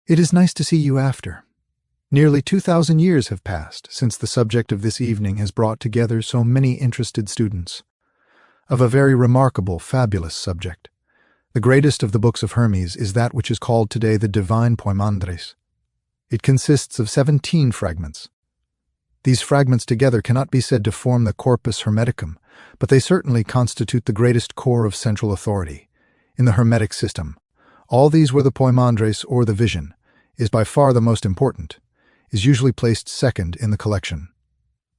It is nice to see you after. Nearly 2,000 years have passed since the subject of this evening has brought together so many interested students. Of a very remarkable, fabulous subject. The greatest of the books of Hermes is that which is called today the Divine Pymander. It consists of 17 fragments. These fragments together cannot be said to form the Corpus Hermeticum, but they certainly constitute the greatest core of central authority. In the Hermetic system, all these where the Poimandres, or the vision, is by far the most important, is usually placed second in the collection.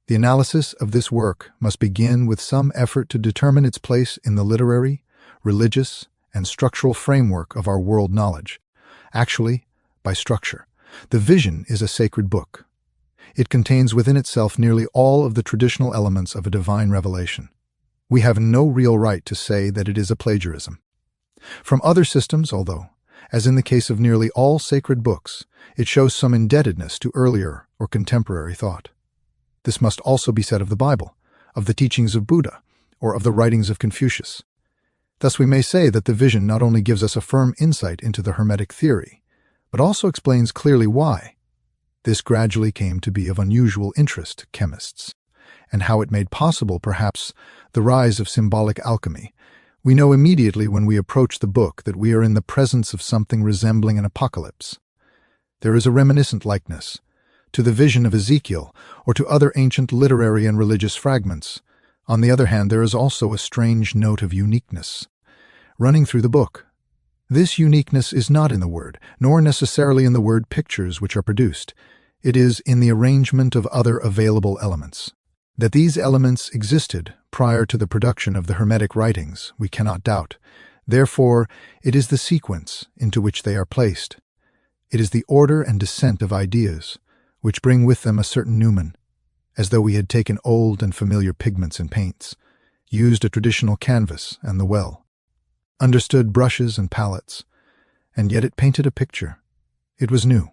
The analysis of this work must begin with some effort to determine its place in the literary, religious, and structural framework of our world knowledge. Actually, by structure, the vision is a sacred book. It contains within itself nearly all of the traditional elements of a divine revelation. We have no real right to say that it is a plagiarism from other systems, although, as in the case of nearly all sacred books, it shows some indebtedness to earlier or contemporary thought. This must also be said of the Bible, of the teachings of Buddha, or of the writings of Confucius. Thus we may say that the vision not only gives us a firm insight into the Hermetic theory, but also explains clearly why this gradually came to be of unusual interest to chemists, and how it made possible, perhaps, the rise of symbolic alchemy. We know immediately when we approach the book that we are in the presence of something resembling an apocalypse. There is a reminiscent likeness to the vision of Ezekiel or to other ancient literary and religious fragments. On the other hand, there is also a strange note of uniqueness running through the book. This uniqueness is not in the word, nor necessarily in the word pictures which are produced. It is in the arrangement of other available elements. That these elements existed prior to the production of the Hermetic writings, we cannot doubt. Therefore, it is the sequence into which they are placed. It is the order and descent of ideas, which bring with them a certain noumen, as though we had taken old and familiar pigments and paints, used a traditional canvas and the well, understood brushes and palettes, and yet it painted a picture. It was new,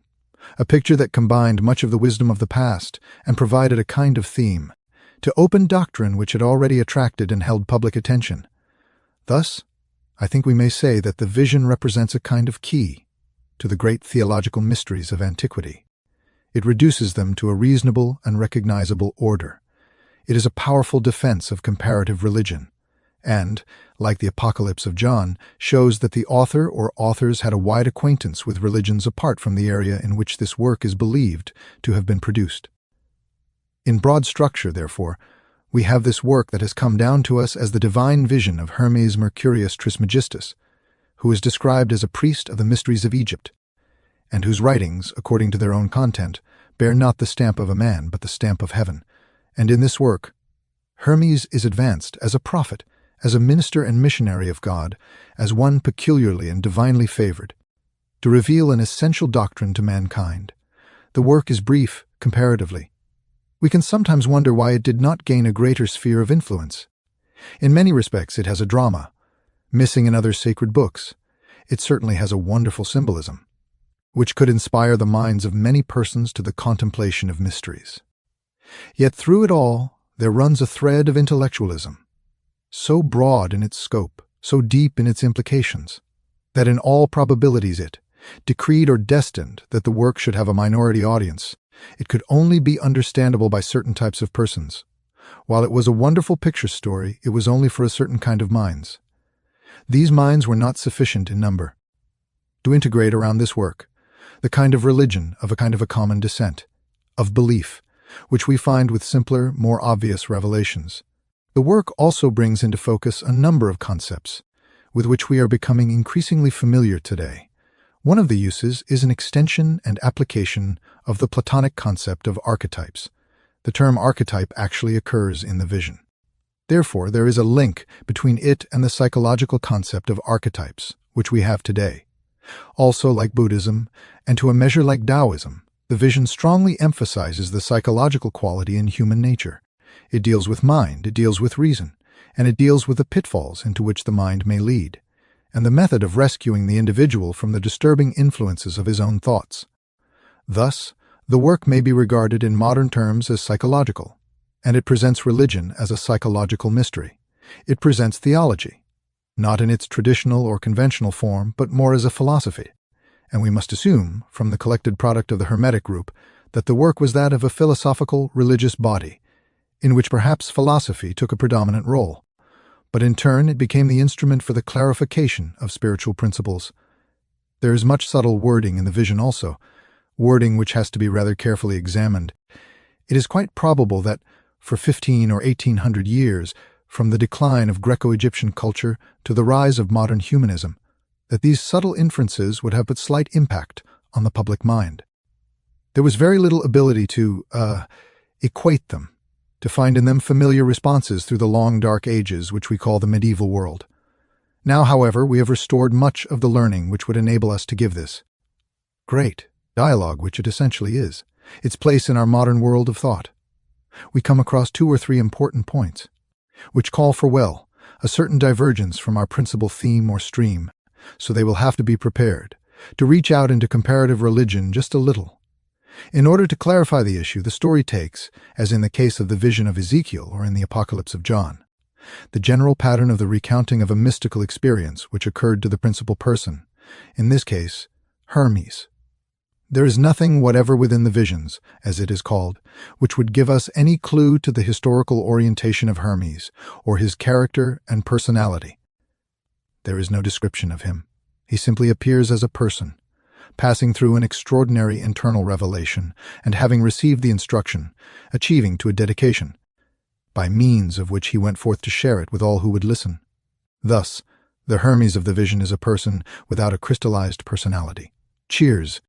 a picture that combined much of the wisdom of the past and provided a kind of theme to open doctrine which had already attracted and held public attention. Thus, I think we may say that the vision represents a kind of key to the great theological mysteries of antiquity. It reduces them to a reasonable and recognizable order. It is a powerful defense of comparative religion, and, like the Apocalypse of John, shows that the author or authors had a wide acquaintance with religions apart from the area in which this work is believed to have been produced. In broad structure, therefore, we have this work that has come down to us as the divine vision of Hermes Trismegistus, who is described as a priest of the mysteries of Egypt, and whose writings, according to their own content, bear not the stamp of a man, but the stamp of heaven. And in this work, Hermes is advanced as a prophet, as a minister and missionary of God, as one peculiarly and divinely favored, to reveal an essential doctrine to mankind. The work is brief, comparatively. We can sometimes wonder why it did not gain a greater sphere of influence. In many respects, it has a drama, missing in other sacred books. It certainly has a wonderful symbolism, which could inspire the minds of many persons to the contemplation of mysteries. Yet through it all, there runs a thread of intellectualism, so broad in its scope, so deep in its implications, that in all probabilities it, decreed or destined that the work should have a minority audience, it could only be understandable by certain types of persons. While it was a wonderful picture story, it was only for a certain kind of minds. These minds were not sufficient in number to integrate around this work the kind of religion of a common descent, of belief, which we find with simpler, more obvious revelations. The work also brings into focus a number of concepts with which we are becoming increasingly familiar today. One of the uses is an extension and application of the Platonic concept of archetypes. The term archetype actually occurs in the vision. Therefore, there is a link between it and the psychological concept of archetypes, which we have today. Also, like Buddhism, and to a measure like Taoism, the vision strongly emphasizes the psychological quality in human nature. It deals with mind, it deals with reason, and it deals with the pitfalls into which the mind may lead, and the method of rescuing the individual from the disturbing influences of his own thoughts. Thus, the work may be regarded in modern terms as psychological, and it presents religion as a psychological mystery. It presents theology, not in its traditional or conventional form, but more as a philosophy, and we must assume, from the collected product of the Hermetic group, that the work was that of a philosophical, religious body, in which perhaps philosophy took a predominant role. But in turn, it became the instrument for the clarification of spiritual principles. There is much subtle wording in the vision also, wording which has to be rather carefully examined. It is quite probable that, for 15 or 1800 years, from the decline of Greco-Egyptian culture to the rise of modern humanism, that these subtle inferences would have but slight impact on the public mind. There was very little ability to equate them, to find in them familiar responses through the long dark ages which we call the medieval world. Now, however, we have restored much of the learning which would enable us to give this great dialogue, which it essentially is, its place in our modern world of thought. We come across 2 or 3 important points, which call for, well, a certain divergence from our principal theme or stream, so they will have to be prepared to reach out into comparative religion just a little. In order to clarify the issue, the story takes, as in the case of the vision of Ezekiel or in the Apocalypse of John, the general pattern of the recounting of a mystical experience which occurred to the principal person, in this case, Hermes. There is nothing whatever within the visions, as it is called, which would give us any clue to the historical orientation of Hermes, or his character and personality. There is no description of him. He simply appears as a person, passing through an extraordinary internal revelation, and having received the instruction, achieving to a dedication, by means of which he went forth to share it with all who would listen. Thus, the Hermes of the vision is a person without a crystallized personality. Cheers!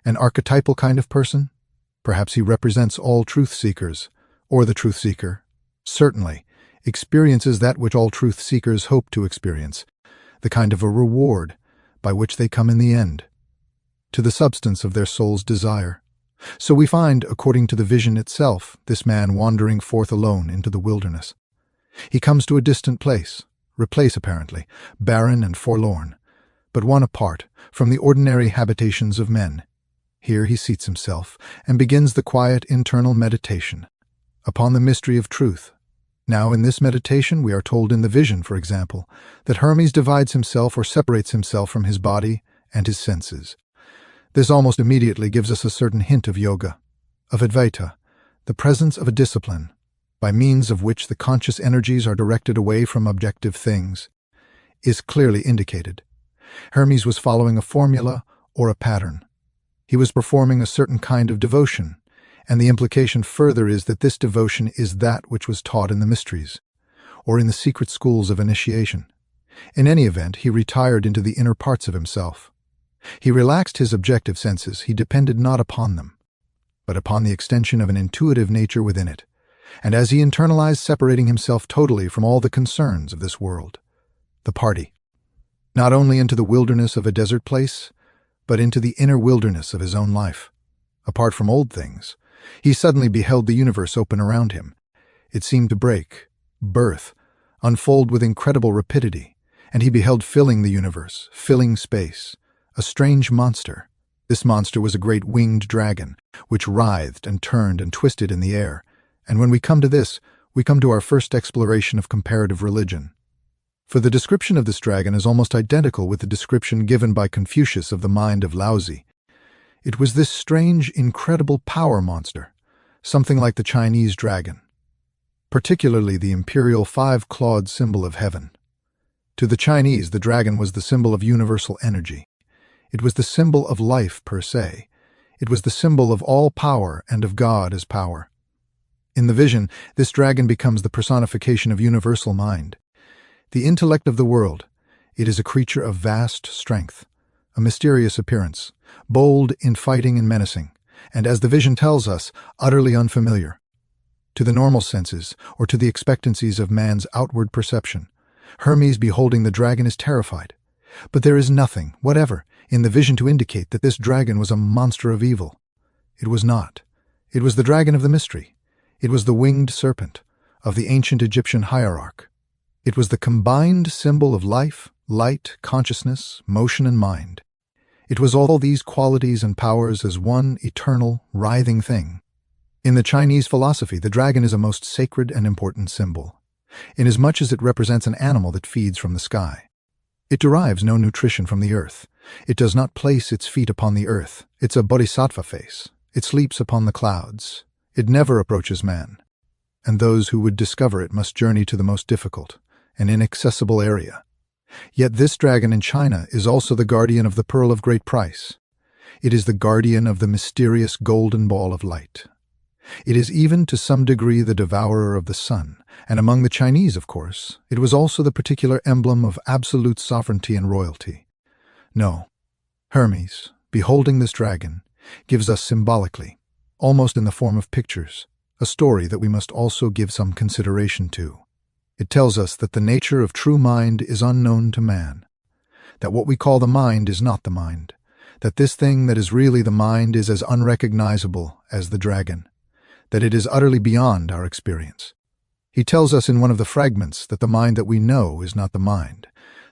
An archetypal kind of person? Perhaps he represents all truth-seekers, or the truth-seeker. Certainly, experiences that which all truth-seekers hope to experience, the kind of a reward by which they come in the end, to the substance of their soul's desire. So we find, according to the vision itself, this man wandering forth alone into the wilderness. He comes to a distant place, apparently, barren and forlorn, but one apart from the ordinary habitations of men. Here he seats himself and begins the quiet internal meditation upon the mystery of truth. Now, in this meditation, we are told in the vision, for example, that Hermes divides himself or separates himself from his body and his senses. This almost immediately gives us a certain hint of yoga, of Advaita, the presence of a discipline, by means of which the conscious energies are directed away from objective things, is clearly indicated. Hermes was following a formula or a pattern. He was performing a certain kind of devotion, and the implication further is that this devotion is that which was taught in the mysteries, or in the secret schools of initiation. In any event, he retired into the inner parts of himself. He relaxed his objective senses. He depended not upon them, but upon the extension of an intuitive nature within it, and as he internalized, separating himself totally from all the concerns of this world, the party, not only into the wilderness of a desert place, but into the inner wilderness of his own life. Apart from old things, he suddenly beheld the universe open around him. It seemed to break, birth, unfold with incredible rapidity, and he beheld filling the universe, filling space, a strange monster. This monster was a great winged dragon, which writhed and turned and twisted in the air. And when we come to this, we come to our first exploration of comparative religion. For the description of this dragon is almost identical with the description given by Confucius of the mind of Laozi. It was this strange, incredible power monster, something like the Chinese dragon, particularly the imperial 5-clawed symbol of heaven. To the Chinese, the dragon was the symbol of universal energy. It was the symbol of life per se. It was the symbol of all power and of God as power. In the vision, this dragon becomes the personification of universal mind, the intellect of the world. It is a creature of vast strength, a mysterious appearance, bold in fighting and menacing, and as the vision tells us, utterly unfamiliar to the normal senses or to the expectancies of man's outward perception. Hermes, beholding the dragon, is terrified. But there is nothing whatever in the vision to indicate that this dragon was a monster of evil. It was not. It was the dragon of the mystery. It was the winged serpent of the ancient Egyptian hierarch. It was the combined symbol of life, light, consciousness, motion, and mind. It was all these qualities and powers as one eternal, writhing thing. In the Chinese philosophy, the dragon is a most sacred and important symbol, inasmuch as it represents an animal that feeds from the sky. It derives no nutrition from the earth. It does not place its feet upon the earth. It's a bodhisattva face. It sleeps upon the clouds. It never approaches man. And those who would discover it must journey to the most difficult and inaccessible area. Yet this dragon in China is also the guardian of the pearl of great price. It is the guardian of the mysterious golden ball of light. It is even to some degree the devourer of the sun, and among the Chinese, of course, it was also the particular emblem of absolute sovereignty and royalty. No, Hermes, beholding this dragon, gives us symbolically, almost in the form of pictures, a story that we must also give some consideration to. It tells us that the nature of true mind is unknown to man, that what we call the mind is not the mind, that this thing that is really the mind is as unrecognizable as the dragon, that it is utterly beyond our experience. He tells us in one of the fragments that the mind that we know is not the mind,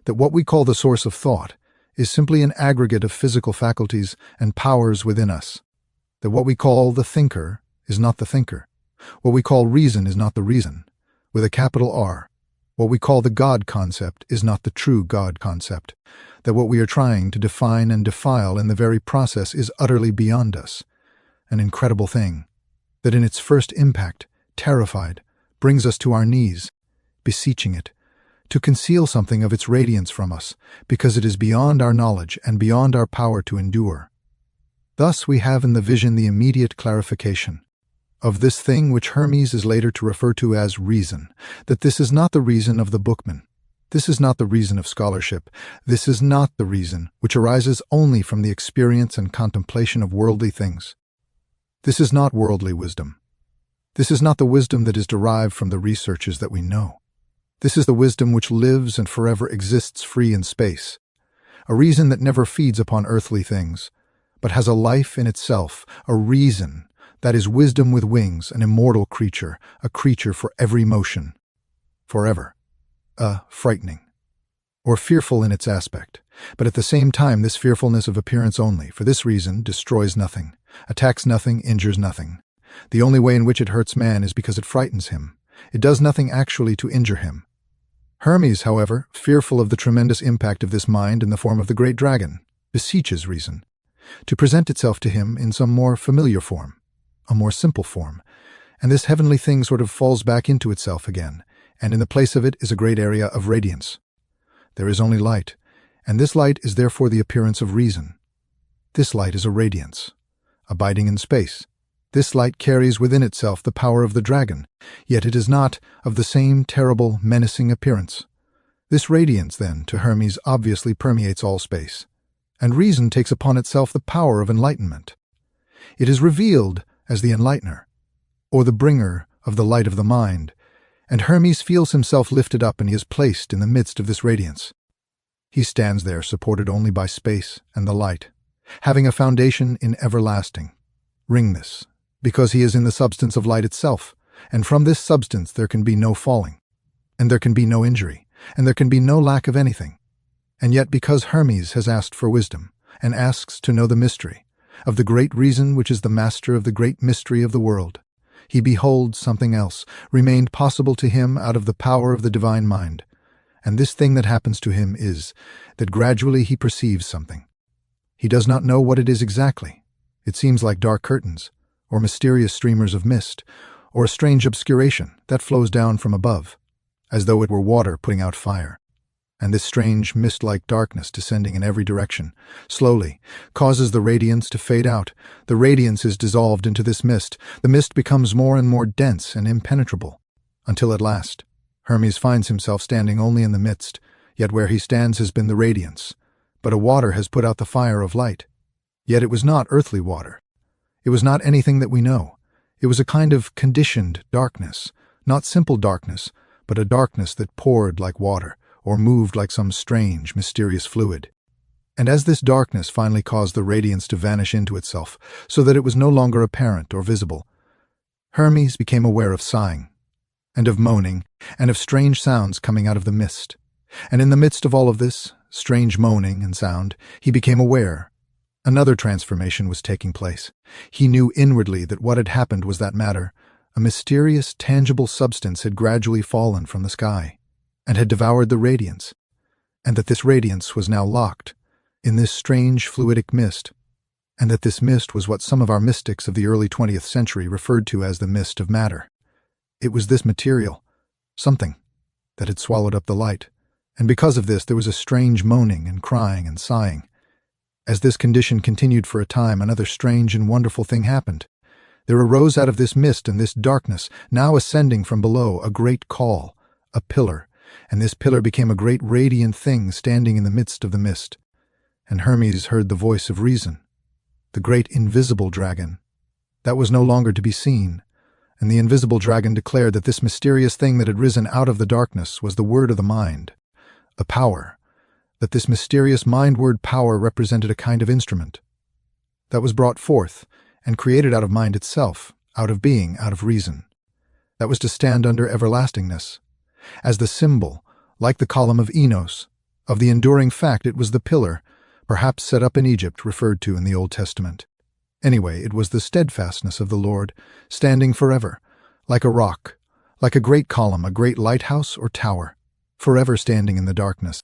that what we call the source of thought is simply an aggregate of physical faculties and powers within us, that what we call the thinker is not the thinker, what we call reason is not the reason, with a capital R, what we call the God concept is not the true God concept, that what we are trying to define and defile in the very process is utterly beyond us, an incredible thing, that in its first impact, terrified, brings us to our knees, beseeching it, to conceal something of its radiance from us, because it is beyond our knowledge and beyond our power to endure. Thus we have in the vision the immediate clarification of this thing which Hermes is later to refer to as reason, that this is not the reason of the bookman. This is not the reason of scholarship. This is not the reason which arises only from the experience and contemplation of worldly things. This is not worldly wisdom. This is not the wisdom that is derived from the researches that we know. This is the wisdom which lives and forever exists free in space, a reason that never feeds upon earthly things, but has a life in itself, a reason that is wisdom with wings, an immortal creature, a creature for every motion, forever, frightening, or fearful in its aspect, but at the same time this fearfulness of appearance only, for this reason, destroys nothing, attacks nothing, injures nothing. The only way in which it hurts man is because it frightens him. It does nothing actually to injure him. Hermes, however, fearful of the tremendous impact of this mind in the form of the great dragon, beseeches reason to present itself to him in some more familiar form, a more simple form, and this heavenly thing sort of falls back into itself again, and in the place of it is a great area of radiance. There is only light, and this light is therefore the appearance of reason. This light is a radiance, abiding in space. This light carries within itself the power of the dragon, yet it is not of the same terrible, menacing appearance. This radiance, then, to Hermes obviously permeates all space, and reason takes upon itself the power of enlightenment. It is revealed as the enlightener, or the bringer of the light of the mind, and Hermes feels himself lifted up and he is placed in the midst of this radiance. He stands there supported only by space and the light, having a foundation in everlasting, ringness, because he is in the substance of light itself, and from this substance there can be no falling, and there can be no injury, and there can be no lack of anything. And yet because Hermes has asked for wisdom, and asks to know the mystery, of the great reason which is the master of the great mystery of the world, he beholds something else, remained possible to him out of the power of the divine mind, and this thing that happens to him is, that gradually he perceives something. He does not know what it is exactly. It seems like dark curtains, or mysterious streamers of mist, or a strange obscuration that flows down from above, as though it were water putting out fire. And this strange mist-like darkness descending in every direction, slowly, causes the radiance to fade out. The radiance is dissolved into this mist. The mist becomes more and more dense and impenetrable, until at last, Hermes finds himself standing only in the midst, yet where he stands has been the radiance, but a water has put out the fire of light. Yet it was not earthly water. It was not anything that we know. It was a kind of conditioned darkness, not simple darkness, but a darkness that poured like water, or moved like some strange, mysterious fluid. And as this darkness finally caused the radiance to vanish into itself, so that it was no longer apparent or visible, Hermes became aware of sighing, and of moaning, and of strange sounds coming out of the mist. And in the midst of all of this, strange moaning and sound, he became aware. Another transformation was taking place. He knew inwardly that what had happened was that matter, a mysterious, tangible substance had gradually fallen from the sky, and had devoured the radiance. and that this radiance was now locked in this strange fluidic mist, and that this mist was what some of our mystics of the early 20th century referred to as the mist of matter. It was this material, something, that had swallowed up the light, and because of this there was a strange moaning and crying and sighing. As this condition continued for a time, another strange and wonderful thing happened. There arose out of this mist and this darkness, now ascending from below, a great call, a pillar, and this pillar became a great radiant thing standing in the midst of the mist. And Hermes heard the voice of reason, the great invisible dragon. That was no longer to be seen, and the invisible dragon declared that this mysterious thing that had risen out of the darkness was the word of the mind, a power, that this mysterious mind-word power represented a kind of instrument that was brought forth and created out of mind itself, out of being, out of reason, that was to stand under everlastingness, as the symbol, like the column of Enos, of the enduring fact. It was the pillar, perhaps set up in Egypt, referred to in the Old Testament. Anyway, it was the steadfastness of the Lord, standing forever, like a rock, like a great column, a great lighthouse or tower, forever standing in the darkness.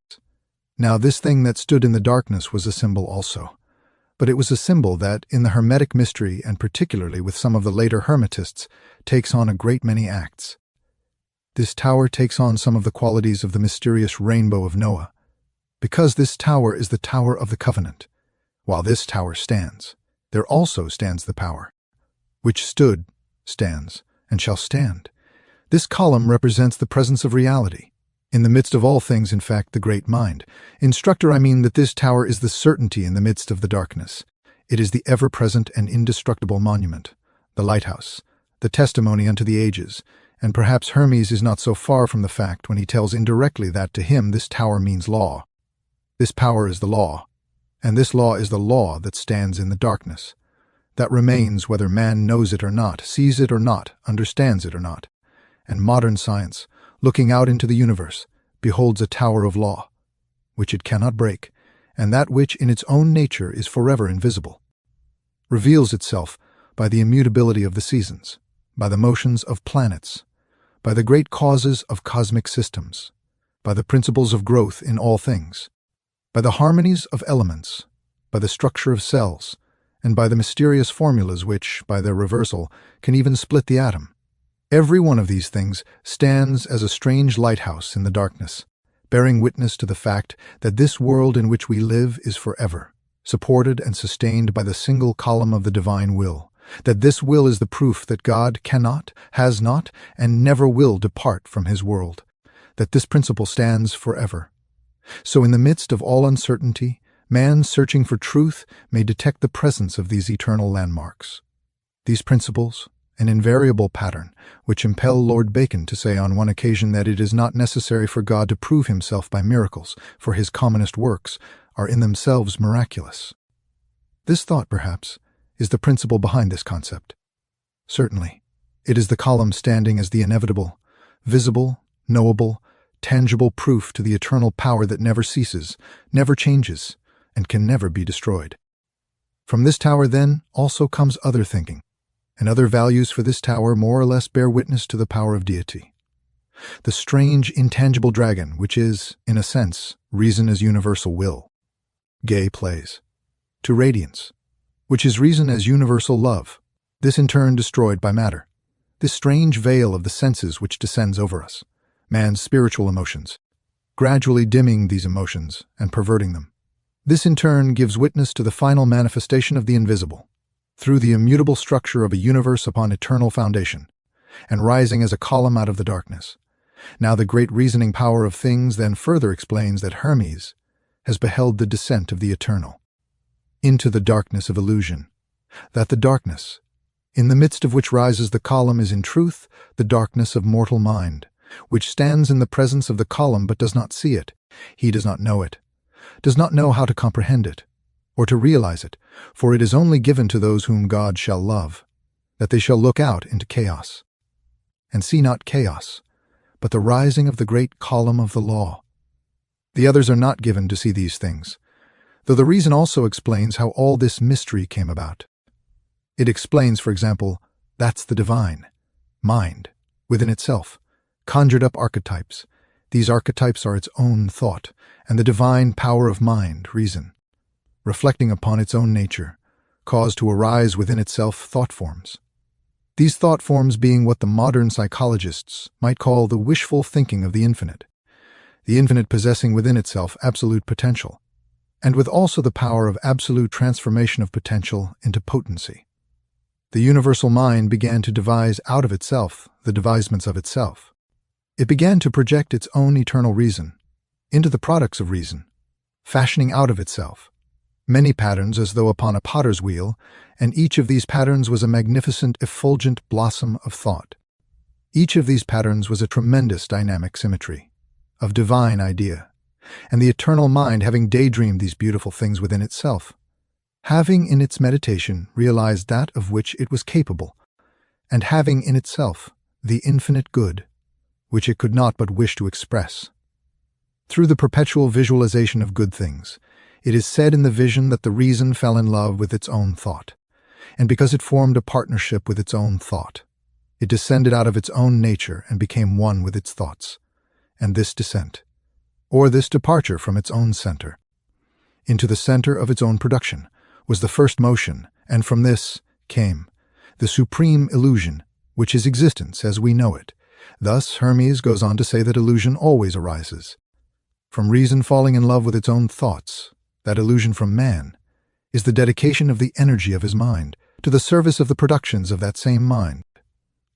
Now this thing that stood in the darkness was a symbol also, but it was a symbol that, in the Hermetic mystery, and particularly with some of the later Hermetists, takes on a great many acts. This tower takes on some of the qualities of the mysterious rainbow of Noah, because this tower is the tower of the covenant. While this tower stands, there also stands the power, which stood, stands, and shall stand. This column represents the presence of reality, in the midst of all things, in fact, the great mind. Instructor, I mean that this tower is the certainty in the midst of the darkness. It is the ever-present and indestructible monument, the lighthouse, the testimony unto the ages, and perhaps Hermes is not so far from the fact when he tells indirectly that to him this tower means law. This power is the law, and this law is the law that stands in the darkness, that remains whether man knows it or not, sees it or not, understands it or not. And modern science, looking out into the universe, beholds a tower of law, which it cannot break, and that which in its own nature is forever invisible, reveals itself by the immutability of the seasons, by the motions of planets, by the great causes of cosmic systems, by the principles of growth in all things, by the harmonies of elements, by the structure of cells, and by the mysterious formulas which, by their reversal, can even split the atom. Every one of these things stands as a strange lighthouse in the darkness, bearing witness to the fact that this world in which we live is forever, supported and sustained by the single column of the divine will, that this will is the proof that God cannot, has not, and never will depart from his world, that this principle stands forever. So in the midst of all uncertainty, man searching for truth may detect the presence of these eternal landmarks. These principles, an invariable pattern, which impel Lord Bacon to say on one occasion that it is not necessary for God to prove himself by miracles, for his commonest works are in themselves miraculous. This thought, perhaps, is the principle behind this concept. Certainly, it is the column standing as the inevitable, visible, knowable, tangible proof to the eternal power that never ceases, never changes, and can never be destroyed. From this tower, then, also comes other thinking, and other values for this tower more or less bear witness to the power of deity. The strange, intangible dragon, which is, in a sense, reason as universal will. Gay plays. To radiance, which is reason as universal love, this in turn destroyed by matter. This strange veil of the senses which descends over us, man's spiritual emotions, gradually dimming these emotions and perverting them. This in turn gives witness to the final manifestation of the invisible, through the immutable structure of a universe upon eternal foundation, and rising as a column out of the darkness. Now the great reasoning power of things then further explains that Hermes has beheld the descent of the eternal into the darkness of illusion, that the darkness, in the midst of which rises the column, is in truth the darkness of mortal mind, which stands in the presence of the column but does not see it. He does not know it, does not know how to comprehend it, or to realize it, for it is only given to those whom God shall love, that they shall look out into chaos, and see not chaos, but the rising of the great column of the law. The others are not given to see these things, though the reason also explains how all this mystery came about. It explains, for example, that's the divine mind, within itself, conjured up archetypes, These archetypes are its own thought, and the divine power of mind, reason, reflecting upon its own nature, caused to arise within itself thought forms. These thought forms being what the modern psychologists might call the wishful thinking of the infinite possessing within itself absolute potential, and with also the power of absolute transformation of potential into potency. The universal mind began to devise out of itself the devisements of itself. It began to project its own eternal reason into the products of reason, fashioning out of itself many patterns as though upon a potter's wheel, and each of these patterns was a magnificent, effulgent blossom of thought. Each of these patterns was a tremendous dynamic symmetry of divine idea, and the eternal mind, having daydreamed these beautiful things within itself, having in its meditation realized that of which it was capable, and having in itself the infinite good, which it could not but wish to express. Through the perpetual visualization of good things, it is said in the vision that the reason fell in love with its own thought, and because it formed a partnership with its own thought, it descended out of its own nature and became one with its thoughts. And this descent, or this departure from its own center, into the center of its own production, was the first motion, and from this came the supreme illusion, which is existence as we know it. Thus Hermes goes on to say that illusion always arises from reason falling in love with its own thoughts. That illusion from man is the dedication of the energy of his mind to the service of the productions of that same mind.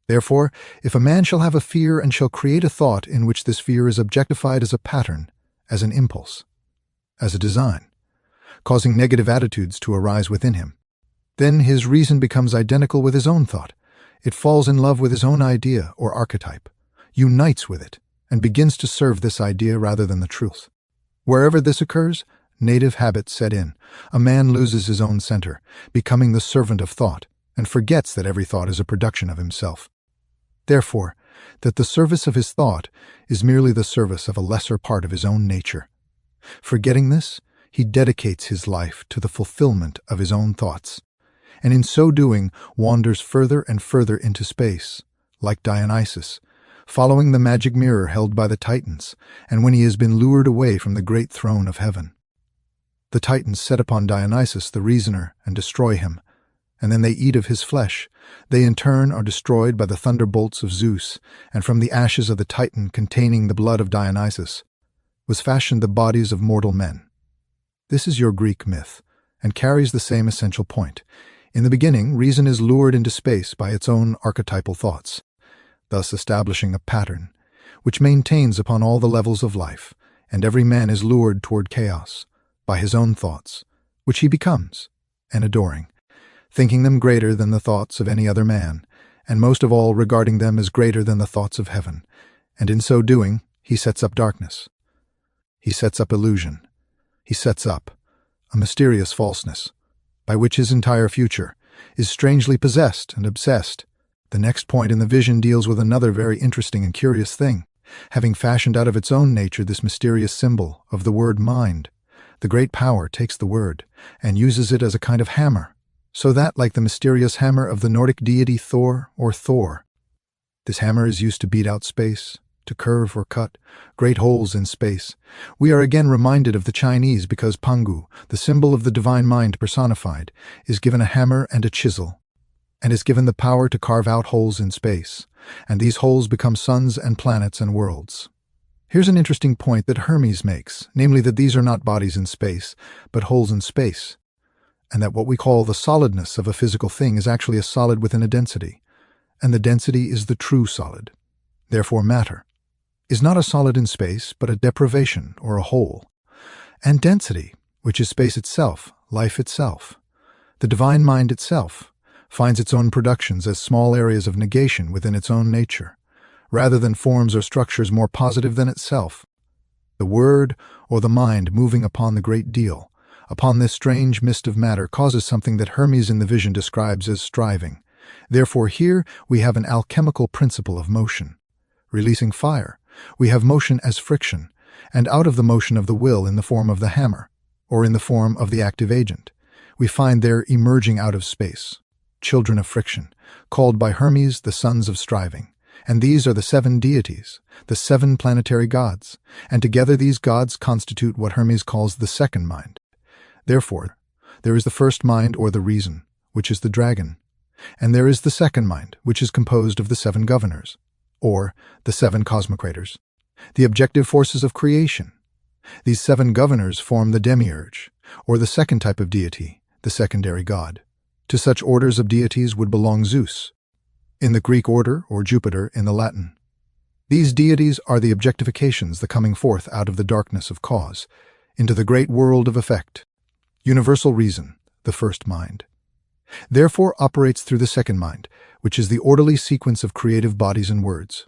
Therefore, if a man shall have a fear and shall create a thought in which this fear is objectified as a pattern, as an impulse, as a design, causing negative attitudes to arise within him, then his reason becomes identical with his own thought. It falls in love with his own idea or archetype, unites with it, and begins to serve this idea rather than the truth. Wherever this occurs, native habits set in. A man loses his own center, becoming the servant of thought, and forgets that every thought is a production of himself. Therefore, that the service of his thought is merely the service of a lesser part of his own nature. Forgetting this, he dedicates his life to the fulfillment of his own thoughts, and in so doing wanders further and further into space, like Dionysus, following the magic mirror held by the Titans, and when he has been lured away from the great throne of heaven. The Titans set upon Dionysus the reasoner and destroy him, and then they eat of his flesh. They in turn are destroyed by the thunderbolts of Zeus, and from the ashes of the Titan containing the blood of Dionysus was fashioned the bodies of mortal men. This is your Greek myth, and carries the same essential point. In the beginning, reason is lured into space by its own archetypal thoughts, thus establishing a pattern, which maintains upon all the levels of life, and every man is lured toward chaos by his own thoughts, which he becomes, and adoring, thinking them greater than the thoughts of any other man, and most of all regarding them as greater than the thoughts of heaven, and in so doing he sets up darkness. He sets up illusion. He sets up a mysterious falseness, by which his entire future is strangely possessed and obsessed. The next point in the vision deals with another very interesting and curious thing. Having fashioned out of its own nature this mysterious symbol of the word mind, the great power takes the word and uses it as a kind of hammer, so that, like the mysterious hammer of the Nordic deity Thor or Thor, this hammer is used to beat out space, to curve or cut great holes in space. We are again reminded of the Chinese because Pangu, the symbol of the divine mind personified, is given a hammer and a chisel, and is given the power to carve out holes in space, and these holes become suns and planets and worlds. Here's an interesting point that Hermes makes, namely that these are not bodies in space, but holes in space, and that what we call the solidness of a physical thing is actually a solid within a density, and the density is the true solid. Therefore, matter is not a solid in space, but a deprivation or a hole. And density, which is space itself, life itself, the divine mind itself, finds its own productions as small areas of negation within its own nature, rather than forms or structures more positive than itself. The word or the mind moving upon the great deal, upon this strange mist of matter, causes something that Hermes in the vision describes as striving. Therefore here we have an alchemical principle of motion. Releasing fire, we have motion as friction, and out of the motion of the will in the form of the hammer, or in the form of the active agent, we find there emerging out of space children of friction, called by Hermes the sons of striving, And these are the 7 deities, the 7 planetary gods, and together these gods constitute what Hermes calls the second mind. Therefore, there is the first mind or the reason, which is the dragon, and there is the second mind, which is composed of the 7 governors, or the 7 cosmocrators, the objective forces of creation. These 7 governors form the demiurge, or the second type of deity, the secondary god. To such orders of deities would belong Zeus, in the Greek order, or Jupiter in the Latin. These deities are the objectifications, the coming forth out of the darkness of cause, into the great world of effect. Universal reason, the first mind, therefore operates through the second mind, which is the orderly sequence of creative bodies and words.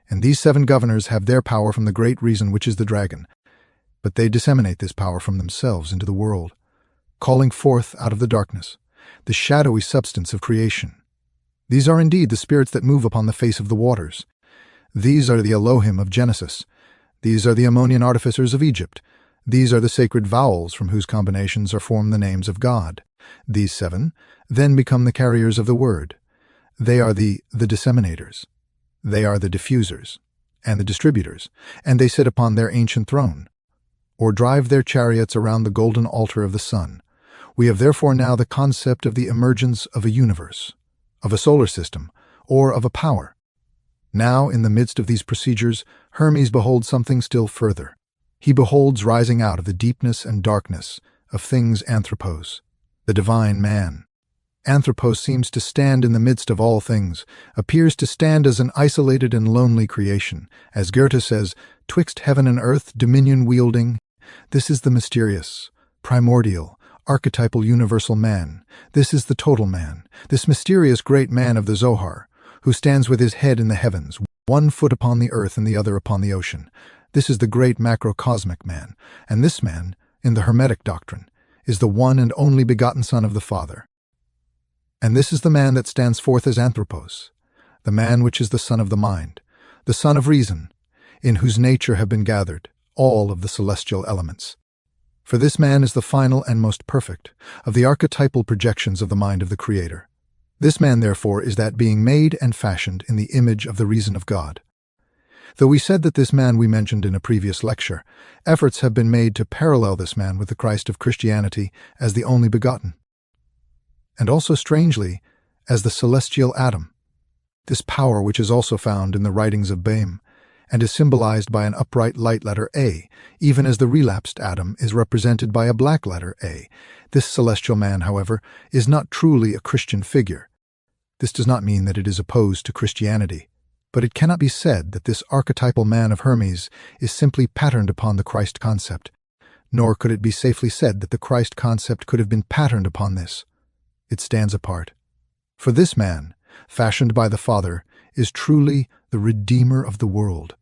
And these 7 governors have their power from the great reason, which is the dragon, but they disseminate this power from themselves into the world, calling forth out of the darkness the shadowy substance of creation. These are indeed the spirits that move upon the face of the waters. These are the Elohim of Genesis. These are the Ammonian artificers of Egypt. These are the sacred vowels from whose combinations are formed the names of God. These 7 then become the carriers of the word. They are the disseminators. They are the diffusers and the distributors, and they sit upon their ancient throne, or drive their chariots around the golden altar of the sun. We have therefore now the concept of the emergence of a universe, of a solar system, or of a power. Now, in the midst of these procedures, Hermes beholds something still further. He beholds rising out of the deepness and darkness of things Anthropos, the divine man. Anthropos seems to stand in the midst of all things, appears to stand as an isolated and lonely creation, as Goethe says, "Twixt heaven and earth, dominion wielding." This is the mysterious, primordial, archetypal universal man. This is the total man, this mysterious great man of the Zohar, who stands with his head in the heavens, one foot upon the earth and the other upon the ocean. This is the great macrocosmic man, and this man, in the Hermetic doctrine, is the one and only begotten Son of the Father. And this is the man that stands forth as Anthropos, the man which is the son of the mind, the son of reason, in whose nature have been gathered all of the celestial elements. For this man is the final and most perfect of the archetypal projections of the mind of the Creator. This man, therefore, is that being made and fashioned in the image of the reason of God. Though we said that this man we mentioned in a previous lecture, efforts have been made to parallel this man with the Christ of Christianity as the only begotten, and also, strangely, as the celestial Adam, this power which is also found in the writings of Boehme, and is symbolized by an upright light letter A, even as the relapsed Adam is represented by a black letter A. This celestial man, however, is not truly a Christian figure. This does not mean that it is opposed to Christianity, but it cannot be said that this archetypal man of Hermes is simply patterned upon the Christ concept, nor could it be safely said that the Christ concept could have been patterned upon this. It stands apart. For this man, fashioned by the Father, is truly the Redeemer of the world.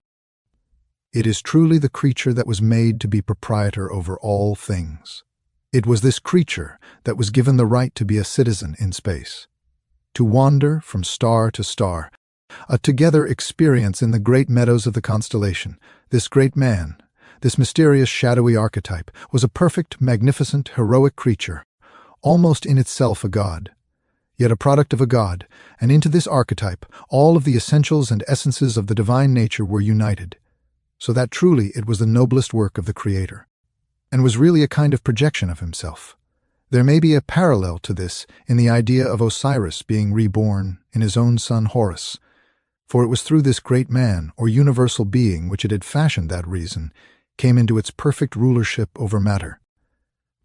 It is truly the creature that was made to be proprietor over all things. It was this creature that was given the right to be a citizen in space, to wander from star to star, a together experience in the great meadows of the constellation. This great man, this mysterious shadowy archetype, was a perfect, magnificent, heroic creature, almost in itself a god, yet a product of a god, and into this archetype all of the essentials and essences of the divine nature were united, so that truly it was the noblest work of the Creator, and was really a kind of projection of himself. There may be a parallel to this in the idea of Osiris being reborn in his own son Horus, for it was through this great man or universal being which it had fashioned that reason, came into its perfect rulership over matter.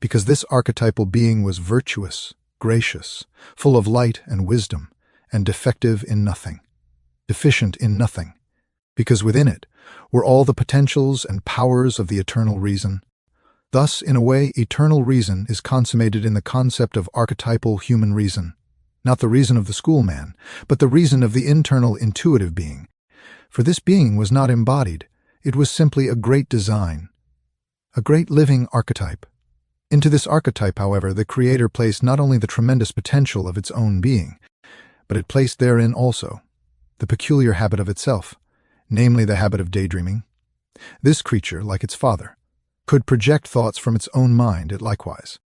Because this archetypal being was virtuous, gracious, full of light and wisdom, and defective in nothing, deficient in nothing, because within it were all the potentials and powers of the eternal reason. Thus, in a way, eternal reason is consummated in the concept of archetypal human reason, not the reason of the schoolman, but the reason of the internal intuitive being. For this being was not embodied, it was simply a great design, a great living archetype. Into this archetype, however, the Creator placed not only the tremendous potential of its own being, but it placed therein also the peculiar habit of itself, namely the habit of daydreaming. This creature, like its father, could project thoughts from its own mind. It likewise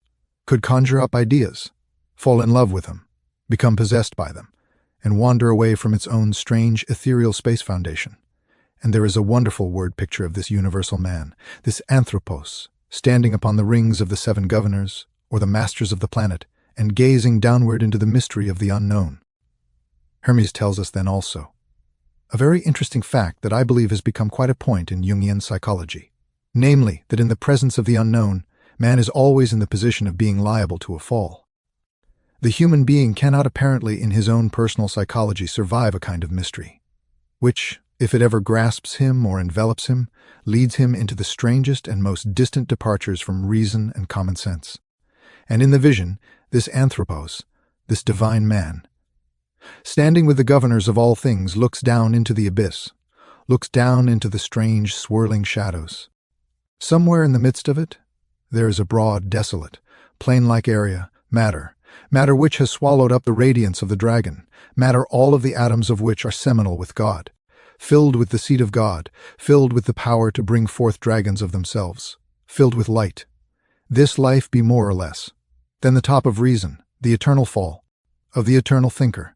could conjure up ideas, fall in love with them, become possessed by them, and wander away from its own strange ethereal space foundation. And there is a wonderful word picture of this universal man, this anthropos, standing upon the rings of the 7 governors, or the masters of the planet, and gazing downward into the mystery of the unknown. Hermes tells us then also a very interesting fact that I believe has become quite a point in Jungian psychology, namely that in the presence of the unknown, man is always in the position of being liable to a fall. The human being cannot apparently in his own personal psychology survive a kind of mystery, which, if it ever grasps him or envelops him, leads him into the strangest and most distant departures from reason and common sense. And in the vision, this anthropos, this divine man, standing with the governors of all things, looks down into the abyss, looks down into the strange, swirling shadows. Somewhere in the midst of it, there is a broad, desolate, plain-like area, matter which has swallowed up the radiance of the dragon, matter all of the atoms of which are seminal with God, filled with the seed of God, filled with the power to bring forth dragons of themselves, filled with light. This life be more or less. Then the top of reason, the eternal fall, of the eternal thinker.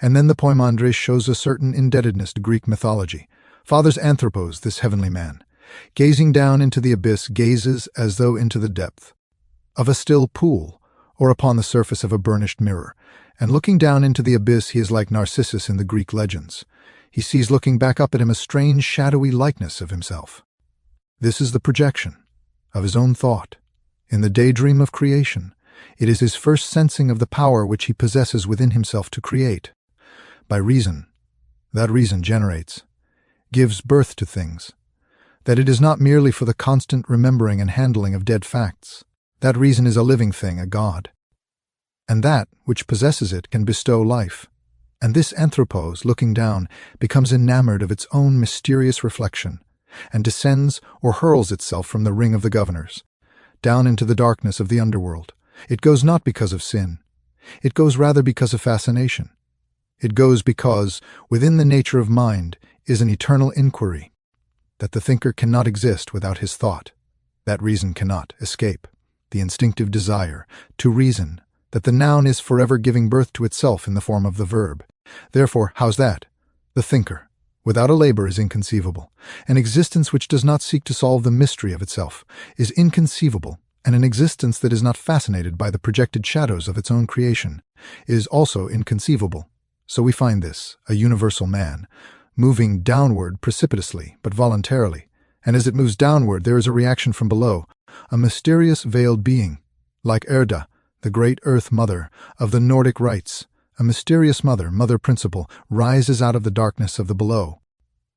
And then the Poimandres shows a certain indebtedness to Greek mythology. Father's anthropos, this heavenly man, gazing down into the abyss, gazes as though into the depth of a still pool, or upon the surface of a burnished mirror, and looking down into the abyss he is like Narcissus in the Greek legends. He sees looking back up at him a strange shadowy likeness of himself. This is the projection of his own thought. In the daydream of creation, it is his first sensing of the power which he possesses within himself to create. By reason, that reason generates, gives birth to things, that it is not merely for the constant remembering and handling of dead facts. That reason is a living thing, a god. And that which possesses it can bestow life. And this anthropos, looking down, becomes enamored of its own mysterious reflection, and descends or hurls itself from the ring of the governors, down into the darkness of the underworld. It goes not because of sin. It goes rather because of fascination. It goes because, within the nature of mind, is an eternal inquiry, that the thinker cannot exist without his thought, that reason cannot escape, the instinctive desire to reason, that the noun is forever giving birth to itself in the form of the verb. Therefore, how's that? The thinker, without a labor, is inconceivable. An existence which does not seek to solve the mystery of itself is inconceivable, and an existence that is not fascinated by the projected shadows of its own creation is also inconceivable. So we find this, a universal man, moving downward precipitously but voluntarily, and as it moves downward there is a reaction from below, a mysterious veiled being, like Erda, the great earth mother of the Nordic rites. A mysterious mother principle, rises out of the darkness of the below,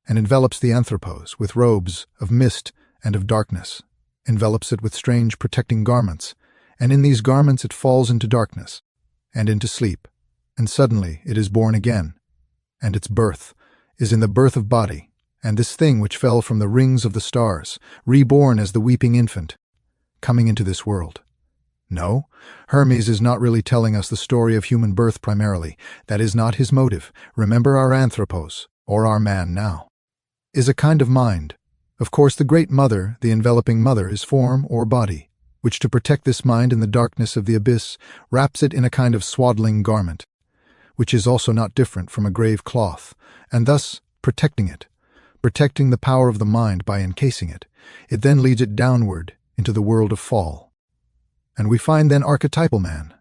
and envelops the anthropos with robes of mist and of darkness, envelops it with strange protecting garments, and in these garments it falls into darkness, and into sleep, and suddenly it is born again, and its birth is in the birth of body, and this thing which fell from the rings of the stars, reborn as the weeping infant, coming into this world. No, Hermes is not really telling us the story of human birth primarily. That is not his motive. Remember, our anthropos, or our man now, is a kind of mind. Of course, the great mother, the enveloping mother, is form or body, which to protect this mind in the darkness of the abyss wraps it in a kind of swaddling garment, which is also not different from a grave cloth, and thus protecting it, protecting the power of the mind by encasing it. It then leads it downward into the world of fall. And we find then archetypal man,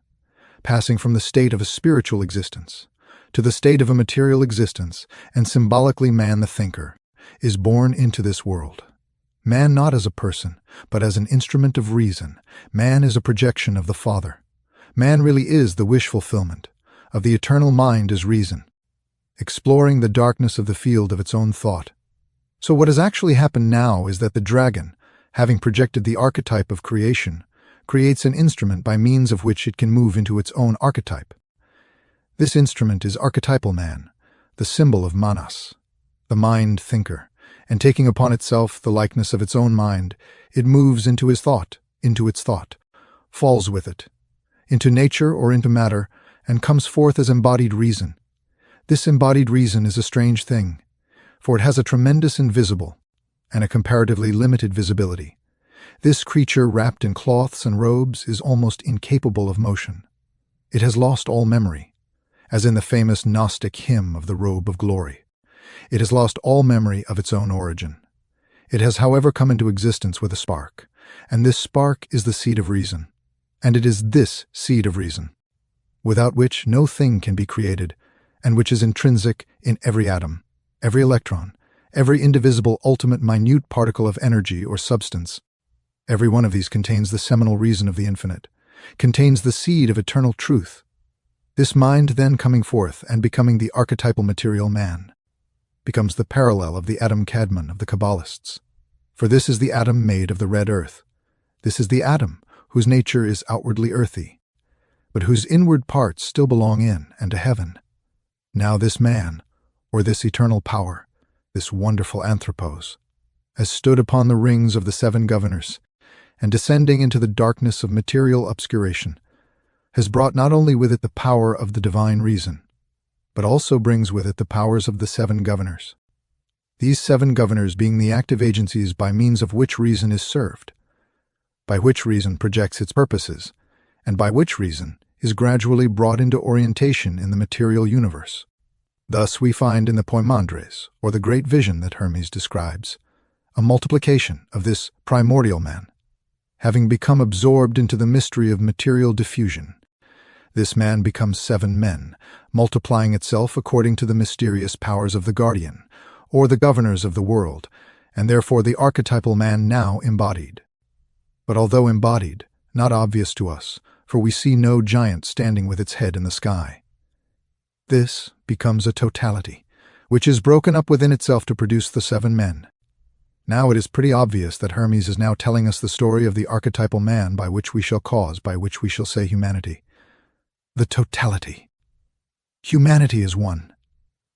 passing from the state of a spiritual existence to the state of a material existence, and symbolically man the thinker is born into this world. Man not as a person, but as an instrument of reason. Man is a projection of the Father. Man really is the wish fulfillment of the eternal mind as reason, exploring the darkness of the field of its own thought. So what has actually happened now is that the dragon, having projected the archetype of creation, creates an instrument by means of which it can move into its own archetype. This instrument is archetypal man, the symbol of manas, the mind thinker, and taking upon itself the likeness of its own mind, it moves into his thought, into its thought, falls with it, into nature or into matter, and comes forth as embodied reason. This embodied reason is a strange thing, for it has a tremendous invisible and a comparatively limited visibility. This creature wrapped in cloths and robes is almost incapable of motion. It has lost all memory, as in the famous Gnostic hymn of the robe of glory. It has lost all memory of its own origin. It has, however, come into existence with a spark, and this spark is the seed of reason. And it is this seed of reason, without which no thing can be created, and which is intrinsic in every atom, every electron, every indivisible ultimate minute particle of energy or substance. Every one of these contains the seminal reason of the infinite, contains the seed of eternal truth. This mind then coming forth and becoming the archetypal material man, becomes the parallel of the atom Kadmon of the Kabbalists. For this is the atom made of the red earth. This is the atom whose nature is outwardly earthy, but whose inward parts still belong in and to heaven. Now this man, or this eternal power, this wonderful anthropos, has stood upon the rings of the seven governors, and descending into the darkness of material obscuration, has brought not only with it the power of the divine reason, but also brings with it the powers of the seven governors. These seven governors being the active agencies by means of which reason is served, by which reason projects its purposes, and by which reason is gradually brought into orientation in the material universe. Thus we find in the Poimandres, or the great vision that Hermes describes, a multiplication of this primordial man, having become absorbed into the mystery of material diffusion. This man becomes seven men, multiplying itself according to the mysterious powers of the guardian, or the governors of the world, and therefore the archetypal man now embodied. But although embodied, not obvious to us, for we see no giant standing with its head in the sky. This becomes a totality, which is broken up within itself to produce the seven men. Now it is pretty obvious that Hermes is now telling us the story of the archetypal man by which we shall say humanity. The totality. Humanity is one.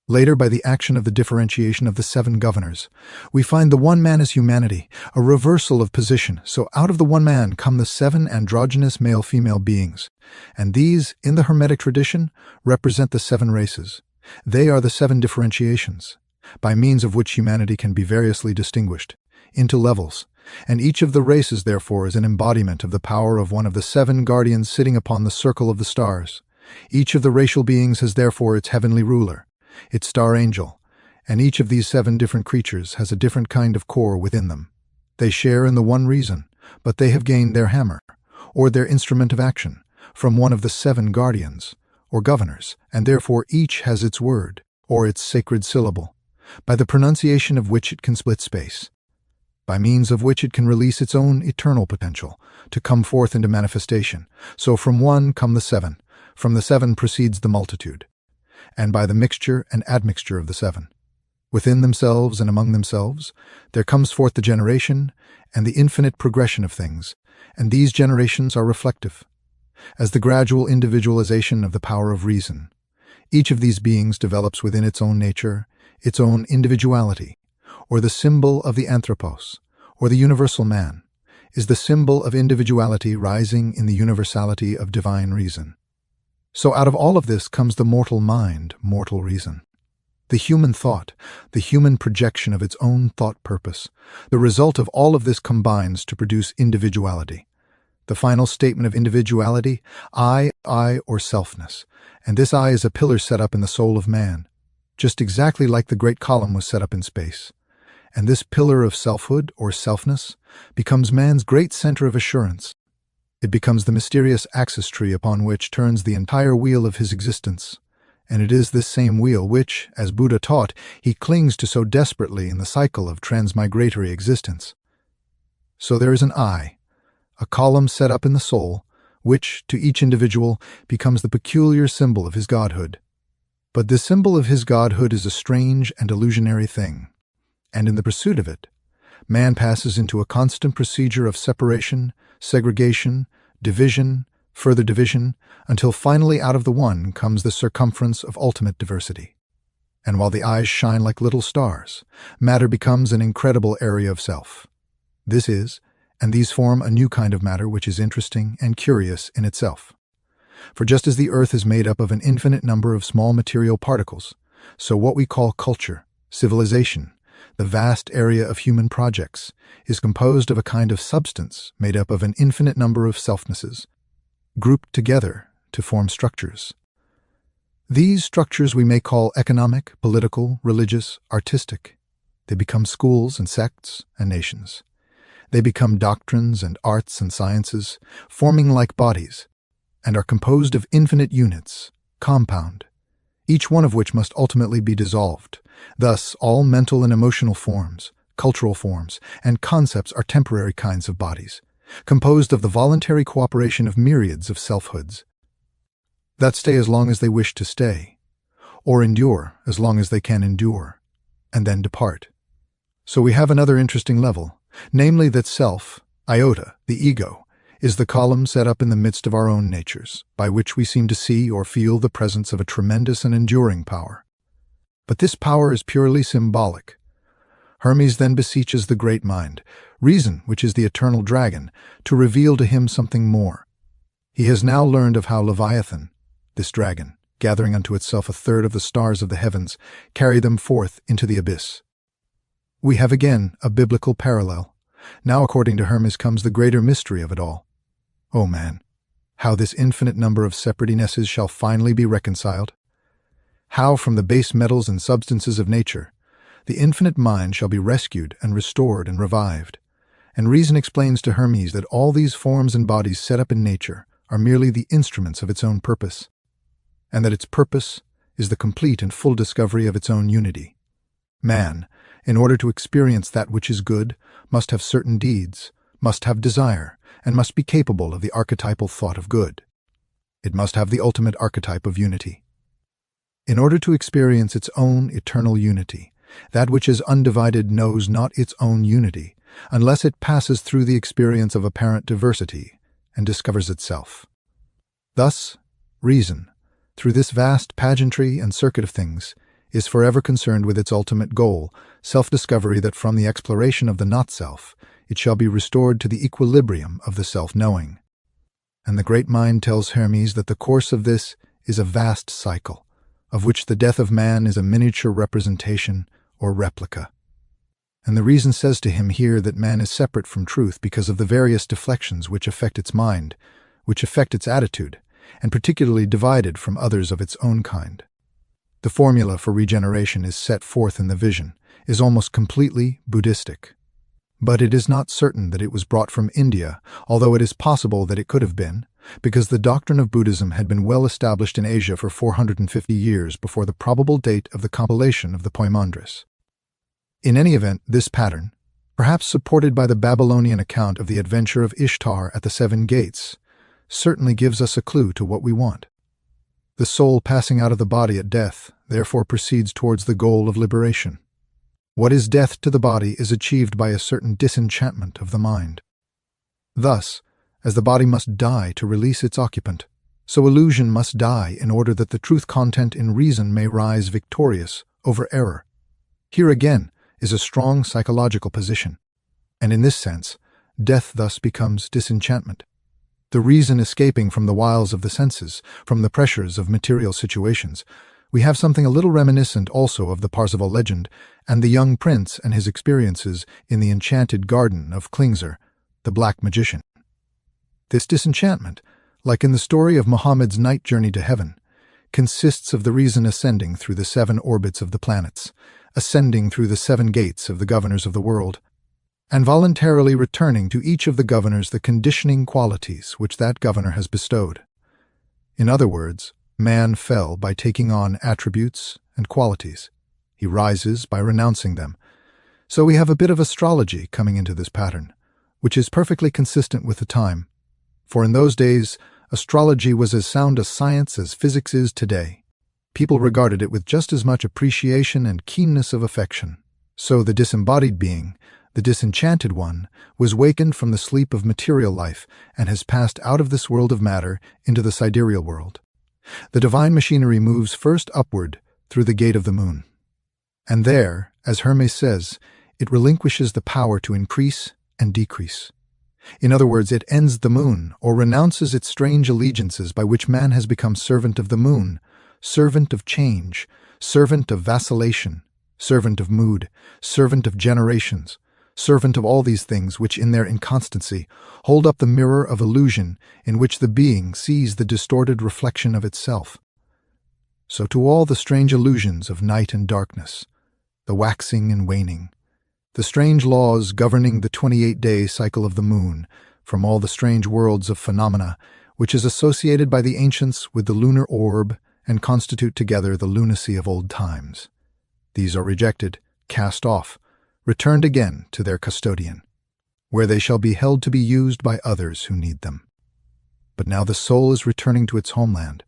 Later, by the action of the differentiation of the seven governors, we find the one man is humanity, a reversal of position, so out of the one man come the seven androgynous male-female beings, and these, in the Hermetic tradition, represent the seven races. They are the seven differentiations, by means of which humanity can be variously distinguished, into levels, and each of the races, therefore, is an embodiment of the power of one of the seven guardians sitting upon the circle of the stars. Each of the racial beings has therefore its heavenly ruler, its star angel, and each of these seven different creatures has a different kind of core within them. They share in the one reason, but they have gained their hammer, or their instrument of action, from one of the seven guardians, or governors, and therefore each has its word, or its sacred syllable, by the pronunciation of which it can split space, by means of which it can release its own eternal potential, to come forth into manifestation. So from one come the seven, from the seven proceeds the multitude, and by the mixture and admixture of the seven, within themselves and among themselves, there comes forth the generation and the infinite progression of things, and these generations are reflective, as the gradual individualization of the power of reason. Each of these beings develops within its own nature, its own individuality, or the symbol of the anthropos, or the universal man, is the symbol of individuality rising in the universality of divine reason. So out of all of this comes the mortal mind, mortal reason. The human thought, the human projection of its own thought purpose. The result of all of this combines to produce individuality. The final statement of individuality, I, or selfness. And this I is a pillar set up in the soul of man, just exactly like the great column was set up in space. And this pillar of selfhood, or selfness, becomes man's great center of assurance. It becomes the mysterious axis tree upon which turns the entire wheel of his existence, and it is this same wheel which, as Buddha taught, he clings to so desperately in the cycle of transmigratory existence. So there is an I, a column set up in the soul, which, to each individual, becomes the peculiar symbol of his godhood. But this symbol of his godhood is a strange and illusionary thing, and in the pursuit of it, man passes into a constant procedure of separation, segregation, division, further division, until finally out of the one comes the circumference of ultimate diversity. And while the eyes shine like little stars, matter becomes an incredible area of self. This is, and these form a new kind of matter which is interesting and curious in itself. For just as the earth is made up of an infinite number of small material particles, so what we call culture, civilization, the vast area of human projects, is composed of a kind of substance made up of an infinite number of selfnesses, grouped together to form structures. These structures we may call economic, political, religious, artistic. They become schools and sects and nations. They become doctrines and arts and sciences, forming like bodies, and are composed of infinite units, compound, each one of which must ultimately be dissolved. Thus, all mental and emotional forms, cultural forms, and concepts are temporary kinds of bodies, composed of the voluntary cooperation of myriads of selfhoods that stay as long as they wish to stay, or endure as long as they can endure, and then depart. So we have another interesting level, namely that self, iota, the ego, is the column set up in the midst of our own natures, by which we seem to see or feel the presence of a tremendous and enduring power. But this power is purely symbolic. Hermes then beseeches the great mind, reason, which is the eternal dragon, to reveal to him something more. He has now learned of how Leviathan, this dragon, gathering unto itself a third of the stars of the heavens, carried them forth into the abyss. We have again a biblical parallel. Now, according to Hermes, comes the greater mystery of it all. O man, how this infinite number of separatinesses shall finally be reconciled. How from the base metals and substances of nature, the infinite mind shall be rescued and restored and revived. And reason explains to Hermes that all these forms and bodies set up in nature are merely the instruments of its own purpose, and that its purpose is the complete and full discovery of its own unity. Man, in order to experience that which is good, must have certain deeds, must have desire, and must be capable of the archetypal thought of good. It must have the ultimate archetype of unity. In order to experience its own eternal unity, that which is undivided knows not its own unity, unless it passes through the experience of apparent diversity and discovers itself. Thus, reason, through this vast pageantry and circuit of things, is forever concerned with its ultimate goal, self-discovery, that from the exploration of the not-self, it shall be restored to the equilibrium of the self-knowing. And the great mind tells Hermes that the course of this is a vast cycle, of which the death of man is a miniature representation or replica. And the reason says to him here that man is separate from truth because of the various deflections which affect its mind, which affect its attitude, and particularly divided from others of its own kind. The formula for regeneration is set forth in the vision, is almost completely Buddhistic. But it is not certain that it was brought from India, although it is possible that it could have been, because the doctrine of Buddhism had been well established in Asia for 450 years before the probable date of the compilation of the Poimandres. In any event, this pattern, perhaps supported by the Babylonian account of the adventure of Ishtar at the Seven Gates, certainly gives us a clue to what we want. The soul passing out of the body at death therefore proceeds towards the goal of liberation. What is death to the body is achieved by a certain disenchantment of the mind. Thus, as the body must die to release its occupant, so illusion must die in order that the truth content in reason may rise victorious over error. Here again is a strong psychological position, and in this sense, death thus becomes disenchantment. The reason escaping from the wiles of the senses, from the pressures of material situations. We have something a little reminiscent also of the Parzival legend and the young prince and his experiences in the enchanted garden of Klingsor, the black magician. This disenchantment, like in the story of Muhammad's night journey to heaven, consists of the reason ascending through the 7 orbits of the planets, ascending through the 7 gates of the governors of the world, and voluntarily returning to each of the governors the conditioning qualities which that governor has bestowed. In other words, man fell by taking on attributes and qualities. He rises by renouncing them. So we have a bit of astrology coming into this pattern, which is perfectly consistent with the time. For in those days, astrology was as sound a science as physics is today. People regarded it with just as much appreciation and keenness of affection. So the disembodied being, the disenchanted one, was wakened from the sleep of material life and has passed out of this world of matter into the sidereal world. The divine machinery moves first upward through the gate of the moon. And there, as Hermes says, it relinquishes the power to increase and decrease. In other words, it ends the moon, or renounces its strange allegiances by which man has become servant of the moon, servant of change, servant of vacillation, servant of mood, servant of generations, servant of all these things which in their inconstancy hold up the mirror of illusion in which the being sees the distorted reflection of itself. So to all the strange illusions of night and darkness, the waxing and waning, the strange laws governing the 28-day cycle of the moon, from all the strange worlds of phenomena, which is associated by the ancients with the lunar orb and constitute together the lunacy of old times. These are rejected, cast off, returned again to their custodian, where they shall be held to be used by others who need them. But now the soul is returning to its homeland,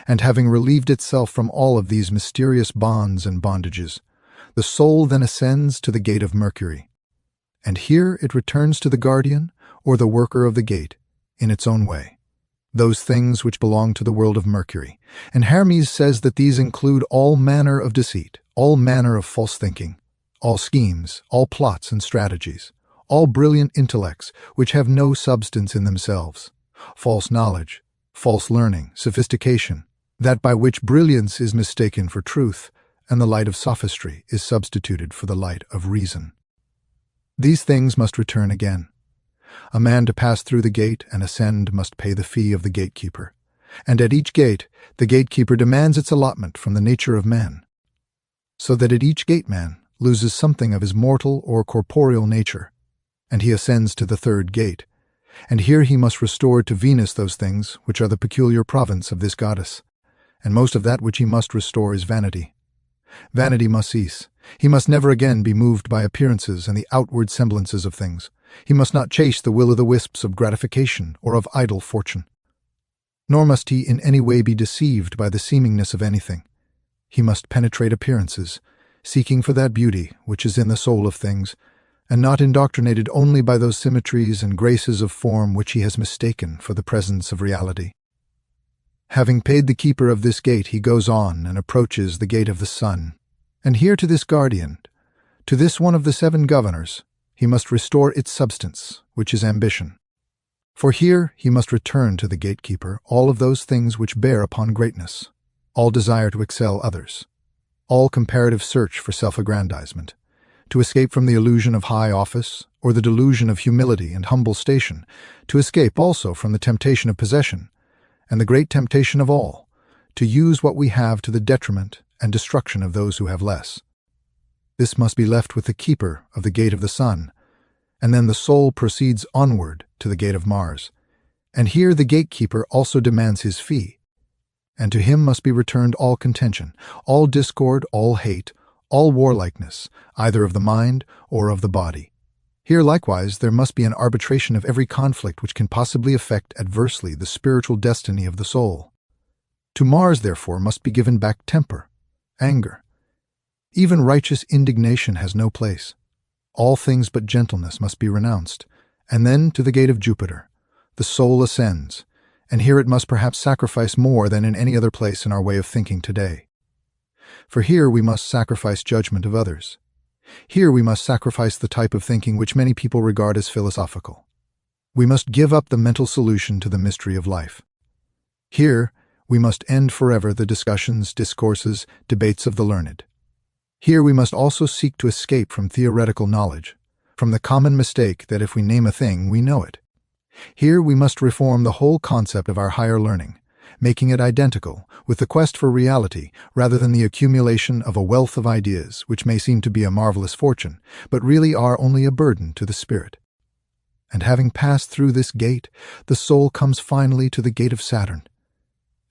and having relieved itself from all of these mysterious bonds and bondages, the soul then ascends to the gate of Mercury, and here it returns to the guardian or the worker of the gate in its own way, those things which belong to the world of Mercury. And Hermes says that these include all manner of deceit, all manner of false thinking, all schemes, all plots and strategies, all brilliant intellects which have no substance in themselves, false knowledge, false learning, sophistication, that by which brilliance is mistaken for truth, and the light of sophistry is substituted for the light of reason. These things must return again. A man to pass through the gate and ascend must pay the fee of the gatekeeper, and at each gate the gatekeeper demands its allotment from the nature of man, so that at each gate man loses something of his mortal or corporeal nature, and he ascends to the third gate, and here he must restore to Venus those things which are the peculiar province of this goddess, and most of that which he must restore is vanity. Vanity must cease. He must never again be moved by appearances and the outward semblances of things. He must not chase the will-o'-the-wisps of gratification or of idle fortune. Nor must he in any way be deceived by the seemingness of anything. He must penetrate appearances, seeking for that beauty which is in the soul of things, and not indoctrinated only by those symmetries and graces of form which he has mistaken for the presence of reality. Having paid the keeper of this gate, he goes on and approaches the gate of the sun. And here to this guardian, to this one of the 7 governors, he must restore its substance, which is ambition. For here he must return to the gatekeeper all of those things which bear upon greatness, all desire to excel others, all comparative search for self-aggrandizement, to escape from the illusion of high office or the delusion of humility and humble station, to escape also from the temptation of possession, and the great temptation of all, to use what we have to the detriment and destruction of those who have less. This must be left with the keeper of the gate of the sun, and then the soul proceeds onward to the gate of Mars. And here the gatekeeper also demands his fee, and to him must be returned all contention, all discord, all hate, all warlikeness, either of the mind or of the body. Here likewise there must be an arbitration of every conflict which can possibly affect adversely the spiritual destiny of the soul. To Mars, therefore, must be given back temper, anger. Even righteous indignation has no place. All things but gentleness must be renounced, and then to the gate of Jupiter the soul ascends, and here it must perhaps sacrifice more than in any other place in our way of thinking today. For here we must sacrifice judgment of others. Here we must sacrifice the type of thinking which many people regard as philosophical. We must give up the mental solution to the mystery of life. Here we must end forever the discussions, discourses, debates of the learned. Here we must also seek to escape from theoretical knowledge, from the common mistake that if we name a thing, we know it. Here we must reform the whole concept of our higher learning, making it identical with the quest for reality rather than the accumulation of a wealth of ideas which may seem to be a marvelous fortune, but really are only a burden to the spirit. And having passed through this gate, the soul comes finally to the gate of Saturn.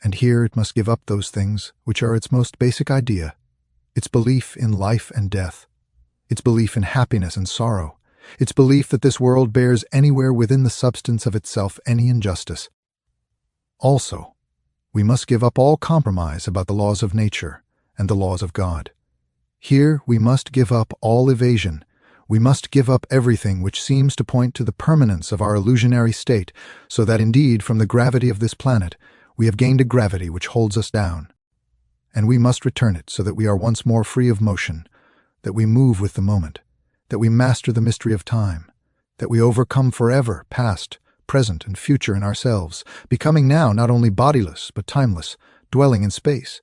And here it must give up those things which are its most basic idea, its belief in life and death, its belief in happiness and sorrow, its belief that this world bears anywhere within the substance of itself any injustice. Also, we must give up all compromise about the laws of nature and the laws of God. Here we must give up all evasion. We must give up everything which seems to point to the permanence of our illusionary state, so that indeed from the gravity of this planet we have gained a gravity which holds us down. And we must return it so that we are once more free of motion, that we move with the moment, that we master the mystery of time, that we overcome forever past, present, and future in ourselves, becoming now not only bodiless but timeless, dwelling in space.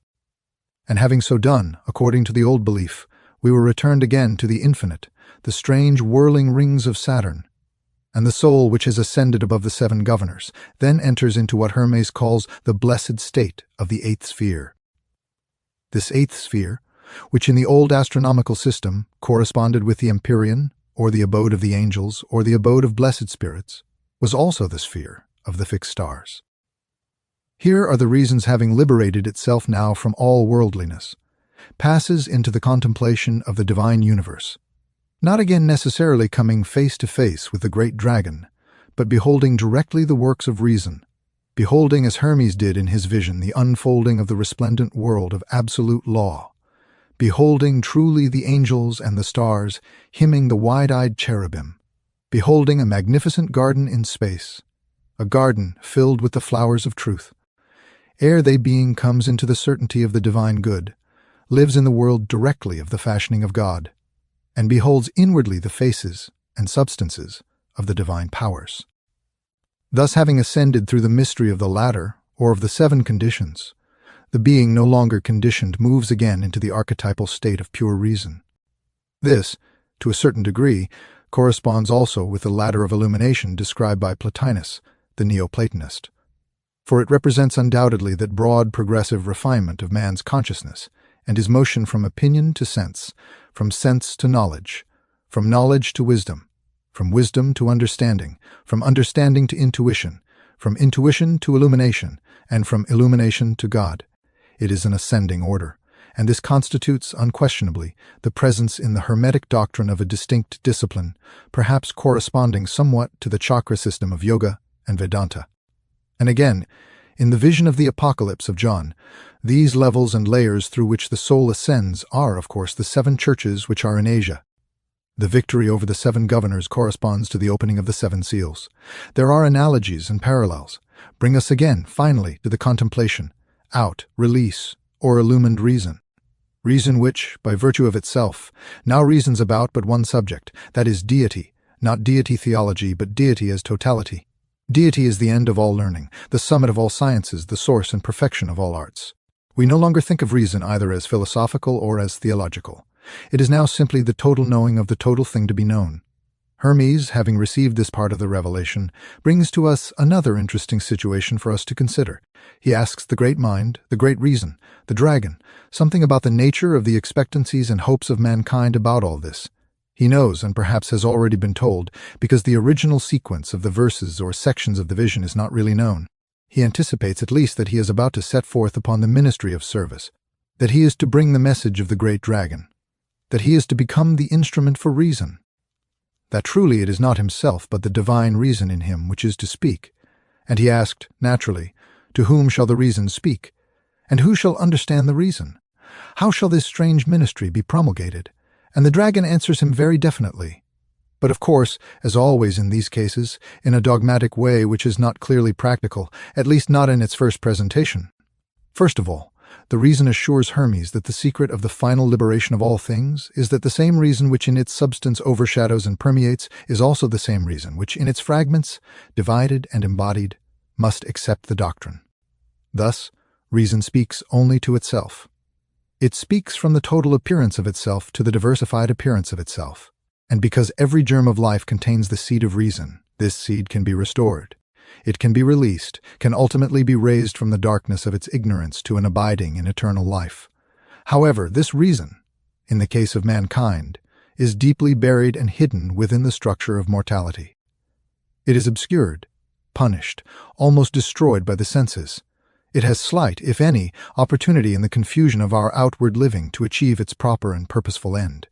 And having so done, according to the old belief, we were returned again to the infinite, the strange whirling rings of Saturn, and the soul which has ascended above the 7 governors then enters into what Hermes calls the blessed state of the 8th sphere. This eighth sphere, which in the old astronomical system corresponded with the Empyrean, or the abode of the angels, or the abode of blessed spirits, was also the sphere of the fixed stars. Here are the reasons, having liberated itself now from all worldliness, passes into the contemplation of the divine universe, not again necessarily coming face to face with the great dragon, but beholding directly the works of reason, beholding as Hermes did in his vision the unfolding of the resplendent world of absolute law, beholding truly the angels and the stars, hymning the wide-eyed cherubim, beholding a magnificent garden in space, a garden filled with the flowers of truth. Ere they being comes into the certainty of the divine good, lives in the world directly of the fashioning of God, and beholds inwardly the faces and substances of the divine powers. Thus, having ascended through the mystery of the ladder, or of the seven conditions, the being no longer conditioned moves again into the archetypal state of pure reason. This, to a certain degree, corresponds also with the ladder of illumination described by Plotinus, the Neoplatonist, for it represents undoubtedly that broad progressive refinement of man's consciousness and his motion from opinion to sense, from sense to knowledge, from knowledge to wisdom, from wisdom to understanding, from understanding to intuition, from intuition to illumination, and from illumination to God. It is an ascending order, and this constitutes, unquestionably, the presence in the Hermetic doctrine of a distinct discipline, perhaps corresponding somewhat to the chakra system of Yoga and Vedanta. And again, in the vision of the Apocalypse of John, these levels and layers through which the soul ascends are, of course, the seven churches which are in Asia. The victory over the seven governors corresponds to the opening of the seven seals. There are analogies and parallels. Bring us again, finally, to the contemplation, out, release, or illumined reason. Reason which, by virtue of itself, now reasons about but one subject, that is deity, not deity theology, but deity as totality. Deity is the end of all learning, the summit of all sciences, the source and perfection of all arts. We no longer think of reason either as philosophical or as theological. It is now simply the total knowing of the total thing to be known. Hermes, having received this part of the revelation, brings to us another interesting situation for us to consider. He asks the great mind, the great reason, the dragon, something about the nature of the expectancies and hopes of mankind about all this. He knows, and perhaps has already been told, because the original sequence of the verses or sections of the vision is not really known. He anticipates at least that he is about to set forth upon the ministry of service, that he is to bring the message of the great dragon, that he is to become the instrument for reason, that truly it is not himself but the divine reason in him which is to speak. And he asked, naturally, to whom shall the reason speak? And who shall understand the reason? How shall this strange ministry be promulgated? And the dragon answers him very definitely, but of course, as always in these cases, in a dogmatic way which is not clearly practical, at least not in its first presentation. First of all, the reason assures Hermes that the secret of the final liberation of all things is that the same reason which in its substance overshadows and permeates is also the same reason which in its fragments, divided and embodied, must accept the doctrine. Thus, reason speaks only to itself. It speaks from the total appearance of itself to the diversified appearance of itself. And because every germ of life contains the seed of reason, this seed can be restored. It can be released, can ultimately be raised from the darkness of its ignorance to an abiding in eternal life. However, this reason, in the case of mankind, is deeply buried and hidden within the structure of mortality. It is obscured, punished, almost destroyed by the senses. It has slight, if any, opportunity in the confusion of our outward living to achieve its proper and purposeful end.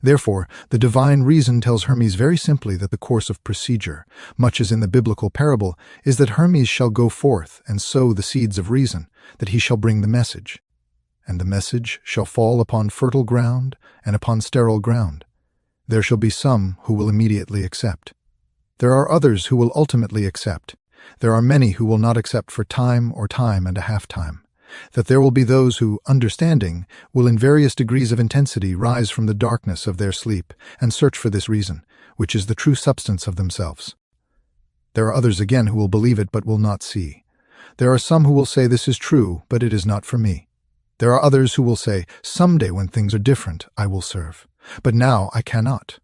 Therefore, the divine reason tells Hermes very simply that the course of procedure, much as in the biblical parable, is that Hermes shall go forth and sow the seeds of reason, that he shall bring the message. And the message shall fall upon fertile ground and upon sterile ground. There shall be some who will immediately accept. There are others who will ultimately accept. There are many who will not accept for time or time and a half time. That there will be those who, understanding, will in various degrees of intensity rise from the darkness of their sleep and search for this reason, which is the true substance of themselves. There are others again who will believe it but will not see. There are some who will say this is true, but it is not for me. There are others who will say, someday when things are different, I will serve, but now I cannot.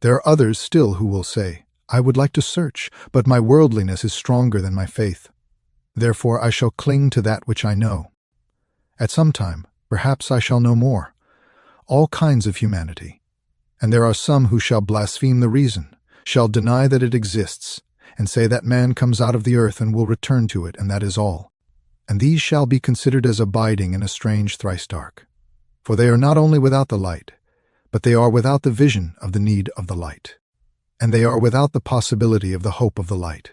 There are others still who will say, I would like to search, but my worldliness is stronger than my faith. Therefore I shall cling to that which I know. At some time, Perhaps I shall know more. All kinds of humanity. And there are some who shall blaspheme the reason, shall deny that it exists, and say that man comes out of the earth and will return to it, and that is all. And these shall be considered as abiding in a strange thrice dark. For they are not only without the light, but they are without the vision of the need of the light. And they are without the possibility of the hope of the light.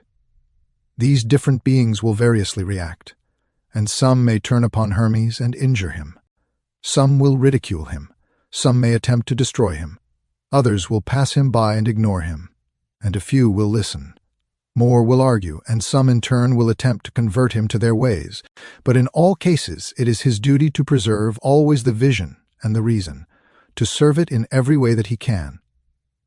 These different beings will variously react, and some may turn upon Hermes and injure him. Some will ridicule him, some may attempt to destroy him. Others will pass him by and ignore him, and a few will listen. More will argue, and some in turn will attempt to convert him to their ways. But in all cases it is his duty to preserve always the vision and the reason, to serve it in every way that he can.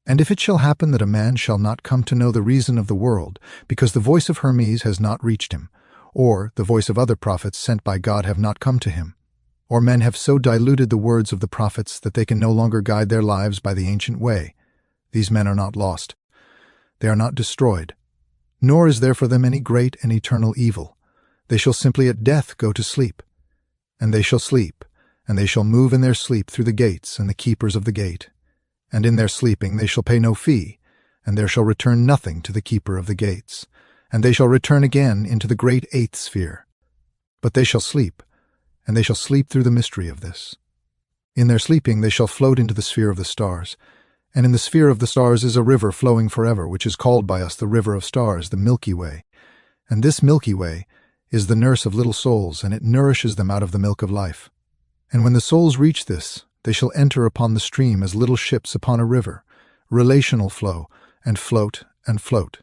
And if it shall happen that a man shall not come to know the reason of the world, because the voice of Hermes has not reached him, or the voice of other prophets sent by God have not come to him, or men have so diluted the words of the prophets that they can no longer guide their lives by the ancient way, these men are not lost. They are not destroyed. Nor is there for them any great and eternal evil. They shall simply at death go to sleep. And they shall sleep, and they shall move in their sleep through the gates and the keepers of the gate. And in their sleeping they shall pay no fee, and there shall return nothing to the keeper of the gates. And they shall return again into the great eighth sphere. But they shall sleep, and they shall sleep through the mystery of this. In their sleeping they shall float into the sphere of the stars. And in the sphere of the stars is a river flowing forever, which is called by us the river of stars, the Milky Way. And this Milky Way is the nurse of little souls, and it nourishes them out of the milk of life. And when the souls reach this, they shall enter upon the stream as little ships upon a river, relational flow, and float and float.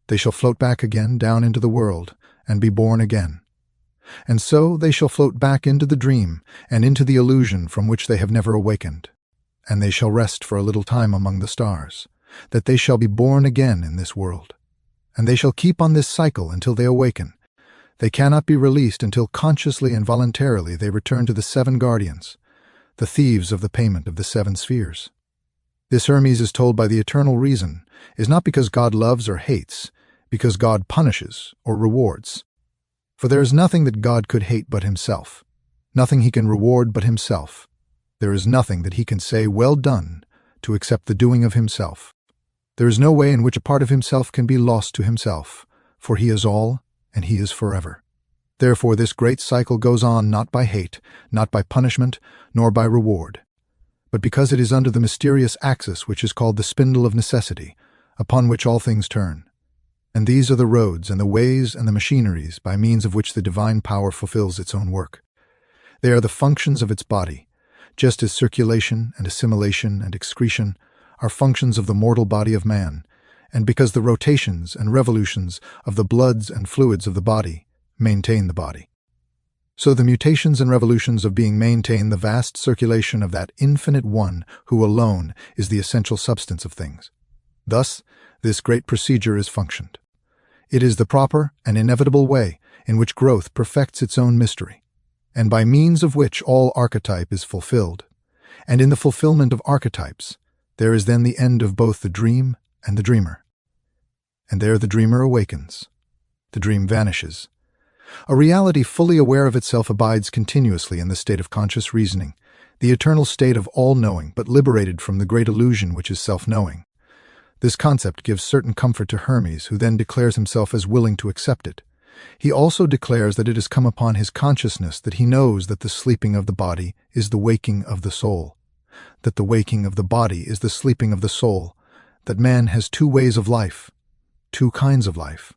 They shall float back again down into the world, and be born again. And so they shall float back into the dream, and into the illusion from which they have never awakened. And they shall rest for a little time among the stars, that they shall be born again in this world. And they shall keep on this cycle until they awaken. They cannot be released until consciously and voluntarily they return to the seven guardians, the thieves of the payment of the seven spheres. This Hermes is told by the eternal reason, is not because God loves or hates, because God punishes or rewards. For there is nothing that God could hate but himself, nothing he can reward but himself. There is nothing that he can say, "Well done," to accept the doing of himself. There is no way in which a part of himself can be lost to himself, for he is all, and he is forever. Therefore this great cycle goes on not by hate, not by punishment, nor by reward, but because it is under the mysterious axis which is called the spindle of necessity, upon which all things turn. And these are the roads and the ways and the machineries by means of which the divine power fulfills its own work. They are the functions of its body, just as circulation and assimilation and excretion are functions of the mortal body of man, and because the rotations and revolutions of the bloods and fluids of the body maintain the body. So the mutations and revolutions of being maintain the vast circulation of that infinite one who alone is the essential substance of things. Thus, this great procedure is functioned. It is the proper and inevitable way in which growth perfects its own mystery, and by means of which all archetype is fulfilled. And in the fulfillment of archetypes, there is then the end of both the dream and the dreamer. And there the dreamer awakens. The dream vanishes. A reality fully aware of itself abides continuously in the state of conscious reasoning, the eternal state of all-knowing, but liberated from the great illusion which is self-knowing. This concept gives certain comfort to Hermes, who then declares himself as willing to accept it. He also declares that it has come upon his consciousness that he knows that the sleeping of the body is the waking of the soul, that the waking of the body is the sleeping of the soul, that man has two ways of life, two kinds of life,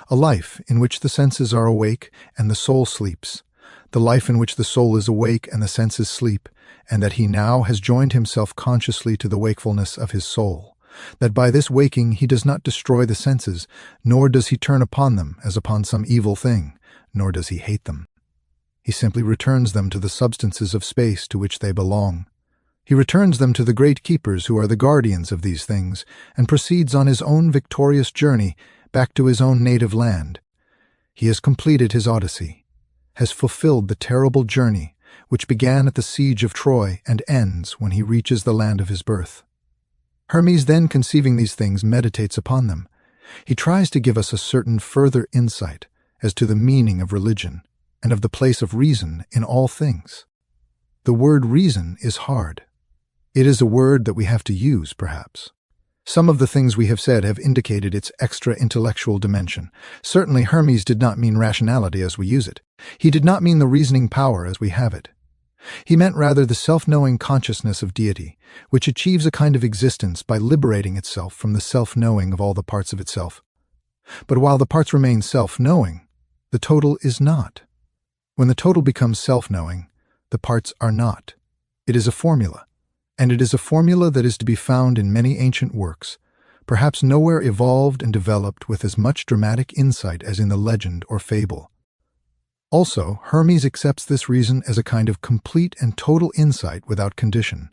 a life in which the senses are awake and the soul sleeps, the life in which the soul is awake and the senses sleep, and that he now has joined himself consciously to the wakefulness of his soul, that by this waking he does not destroy the senses, nor does he turn upon them as upon some evil thing, nor does he hate them. He simply returns them to the substances of space to which they belong. He returns them to the great keepers who are the guardians of these things, and proceeds on his own victorious journey back to his own native land. He has completed his odyssey, has fulfilled the terrible journey which began at the siege of Troy and ends when he reaches the land of his birth. Hermes, then conceiving these things, meditates upon them. He tries to give us a certain further insight as to the meaning of religion and of the place of reason in all things. The word reason is hard. It is a word that we have to use, perhaps. Some of the things we have said have indicated its extra-intellectual dimension. Certainly Hermes did not mean rationality as we use it. He did not mean the reasoning power as we have it. He meant rather the self-knowing consciousness of deity, which achieves a kind of existence by liberating itself from the self-knowing of all the parts of itself. But while the parts remain self-knowing, the total is not. When the total becomes self-knowing, the parts are not. It is a formula, and it is a formula that is to be found in many ancient works, perhaps nowhere evolved and developed with as much dramatic insight as in the legend or fable. Also, Hermes accepts this reason as a kind of complete and total insight without condition.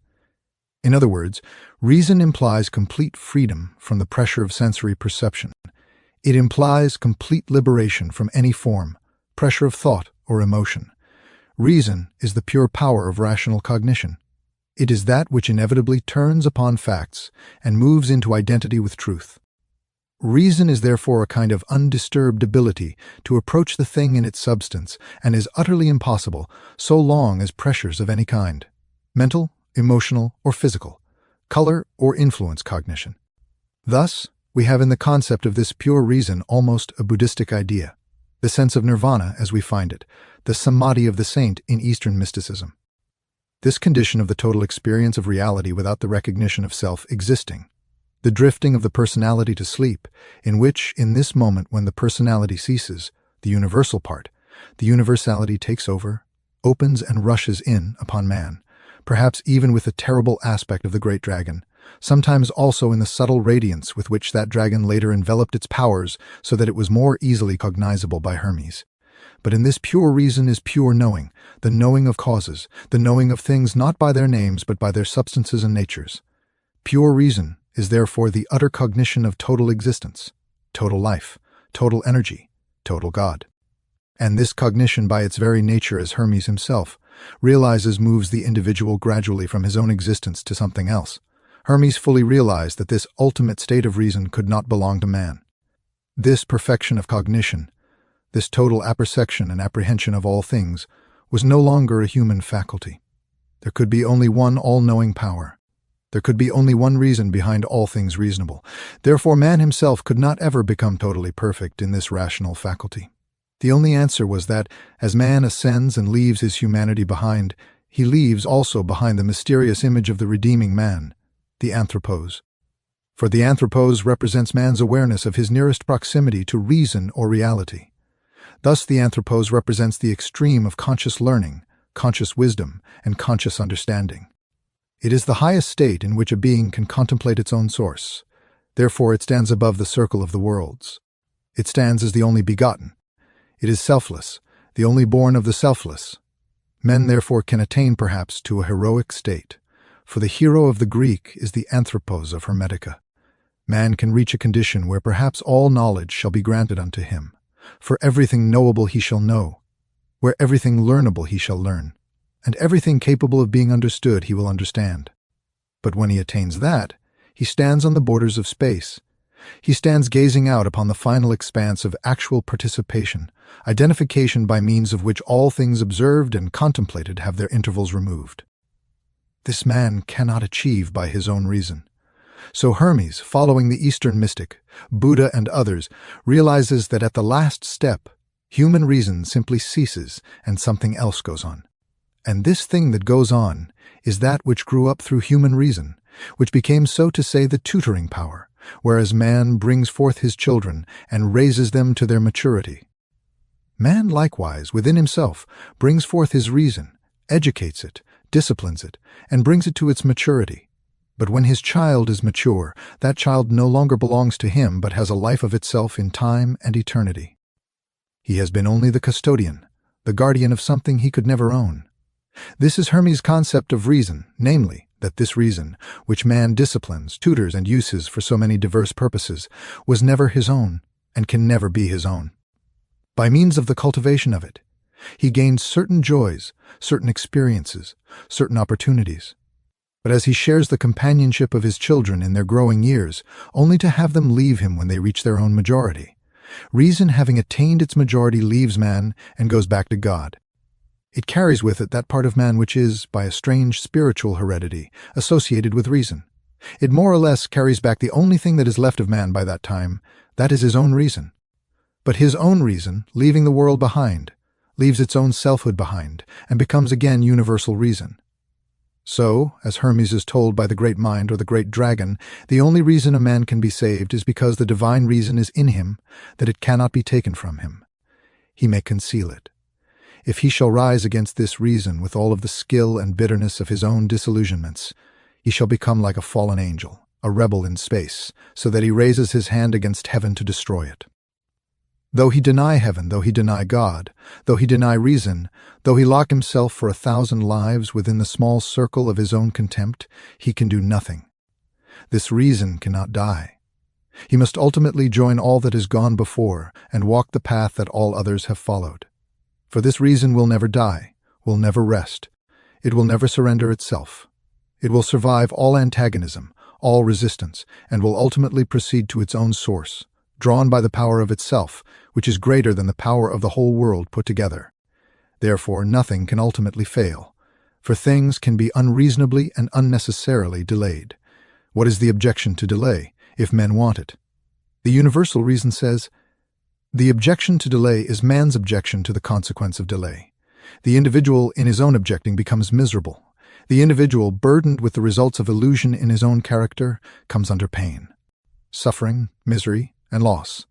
In other words, reason implies complete freedom from the pressure of sensory perception. It implies complete liberation from any form, pressure of thought or emotion. Reason is the pure power of rational cognition. It is that which inevitably turns upon facts and moves into identity with truth. Reason is therefore a kind of undisturbed ability to approach the thing in its substance and is utterly impossible so long as pressures of any kind, mental, emotional, or physical, color or influence cognition. Thus, we have in the concept of this pure reason almost a Buddhistic idea, the sense of nirvana as we find it, the samadhi of the saint in Eastern mysticism. This condition of the total experience of reality without the recognition of self existing, the drifting of the personality to sleep, in which, in this moment when the personality ceases, the universal part, the universality takes over, opens and rushes in upon man, perhaps even with the terrible aspect of the great dragon, sometimes also in the subtle radiance with which that dragon later enveloped its powers so that it was more easily cognizable by Hermes. But in this pure reason is pure knowing, the knowing of causes, the knowing of things not by their names but by their substances and natures. Pure reason is therefore the utter cognition of total existence, total life, total energy, total God. And this cognition by its very nature as Hermes himself realizes moves the individual gradually from his own existence to something else. Hermes fully realized that this ultimate state of reason could not belong to man. This perfection of cognition, this total apperception and apprehension of all things, was no longer a human faculty. There could be only one all-knowing power. There could be only one reason behind all things reasonable. Therefore, man himself could not ever become totally perfect in this rational faculty. The only answer was that, as man ascends and leaves his humanity behind, he leaves also behind the mysterious image of the redeeming man, the anthropos. For the anthropos represents man's awareness of his nearest proximity to reason or reality. Thus the anthropos represents the extreme of conscious learning, conscious wisdom, and conscious understanding. It is the highest state in which a being can contemplate its own source. Therefore it stands above the circle of the worlds. It stands as the only begotten. It is selfless, the only born of the selfless. Men therefore can attain perhaps to a heroic state, for the hero of the Greek is the anthropos of Hermetica. Man can reach a condition where perhaps all knowledge shall be granted unto him, for everything knowable he shall know, where everything learnable he shall learn, and everything capable of being understood he will understand. But when he attains that, he stands on the borders of space. He stands gazing out upon the final expanse of actual participation, identification by means of which all things observed and contemplated have their intervals removed. This man cannot achieve by his own reason. So Hermes, following the Eastern mystic, Buddha and others, realizes that at the last step, human reason simply ceases and something else goes on. And this thing that goes on is that which grew up through human reason, which became, so to say, the tutoring power, whereas man brings forth his children and raises them to their maturity. Man likewise, within himself, brings forth his reason, educates it, disciplines it, and brings it to its maturity. But when his child is mature, that child no longer belongs to him but has a life of itself in time and eternity. He has been only the custodian, the guardian of something he could never own. This is Hermes' concept of reason, namely, that this reason, which man disciplines, tutors, and uses for so many diverse purposes, was never his own, and can never be his own. By means of the cultivation of it, he gains certain joys, certain experiences, certain opportunities. But as he shares the companionship of his children in their growing years, only to have them leave him when they reach their own majority, reason having attained its majority leaves man and goes back to God. It carries with it that part of man which is, by a strange spiritual heredity, associated with reason. It more or less carries back the only thing that is left of man by that time, that is his own reason. But his own reason, leaving the world behind, leaves its own selfhood behind, and becomes again universal reason. So, as Hermes is told by the great mind or the great dragon, the only reason a man can be saved is because the divine reason is in him, that it cannot be taken from him. He may conceal it. If he shall rise against this reason with all of the skill and bitterness of his own disillusionments, he shall become like a fallen angel, a rebel in space, so that he raises his hand against heaven to destroy it. Though he deny heaven, though he deny God, though he deny reason, though he lock himself for 1,000 lives within the small circle of his own contempt, he can do nothing. This reason cannot die. He must ultimately join all that has gone before and walk the path that all others have followed. For this reason will never die, will never rest. It will never surrender itself. It will survive all antagonism, all resistance, and will ultimately proceed to its own source, drawn by the power of itself, which is greater than the power of the whole world put together. Therefore, nothing can ultimately fail, for things can be unreasonably and unnecessarily delayed. What is the objection to delay, if men want it? The universal reason says, the objection to delay is man's objection to the consequence of delay. The individual in his own objecting becomes miserable. The individual, burdened with the results of illusion in his own character, comes under pain, suffering, misery, and loss.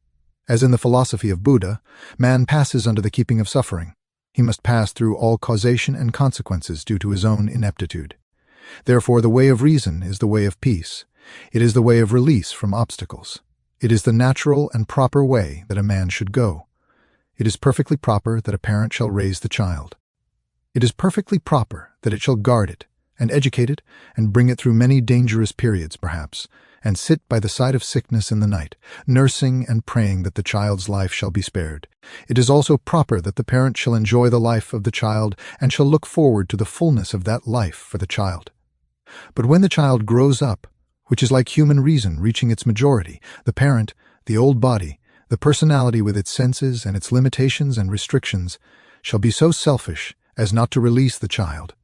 As in the philosophy of Buddha, man passes under the keeping of suffering. He must pass through all causation and consequences due to his own ineptitude. Therefore, the way of reason is the way of peace. It is the way of release from obstacles. It is the natural and proper way that a man should go. It is perfectly proper that a parent shall raise the child. It is perfectly proper that it shall guard it, and educate it, and bring it through many dangerous periods, perhaps, and sit by the side of sickness in the night, nursing and praying that the child's life shall be spared. It is also proper that the parent shall enjoy the life of the child, and shall look forward to the fullness of that life for the child. But when the child grows up, which is like human reason reaching its majority, the parent, the old body, the personality with its senses and its limitations and restrictions, shall be so selfish as not to release the child,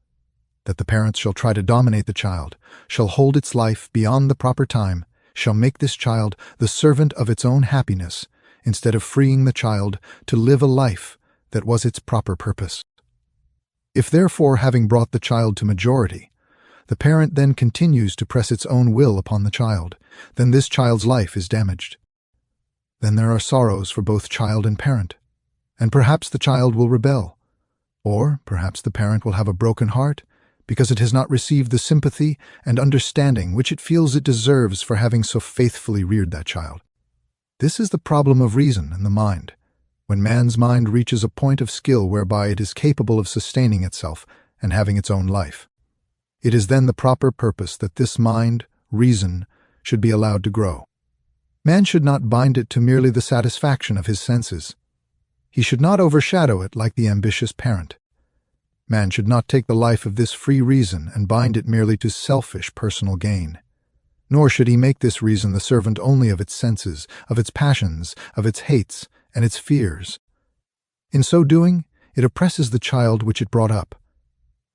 that the parents shall try to dominate the child, shall hold its life beyond the proper time, shall make this child the servant of its own happiness, instead of freeing the child to live a life that was its proper purpose. If therefore, having brought the child to majority, the parent then continues to press its own will upon the child, then this child's life is damaged. Then there are sorrows for both child and parent, and perhaps the child will rebel, or perhaps the parent will have a broken heart because it has not received the sympathy and understanding which it feels it deserves for having so faithfully reared that child. This is the problem of reason and the mind. When man's mind reaches a point of skill whereby it is capable of sustaining itself and having its own life, it is then the proper purpose that this mind, reason, should be allowed to grow. Man should not bind it to merely the satisfaction of his senses. He should not overshadow it like the ambitious parent. Man should not take the life of this free reason and bind it merely to selfish personal gain. Nor should he make this reason the servant only of its senses, of its passions, of its hates, and its fears. In so doing, it oppresses the child which it brought up.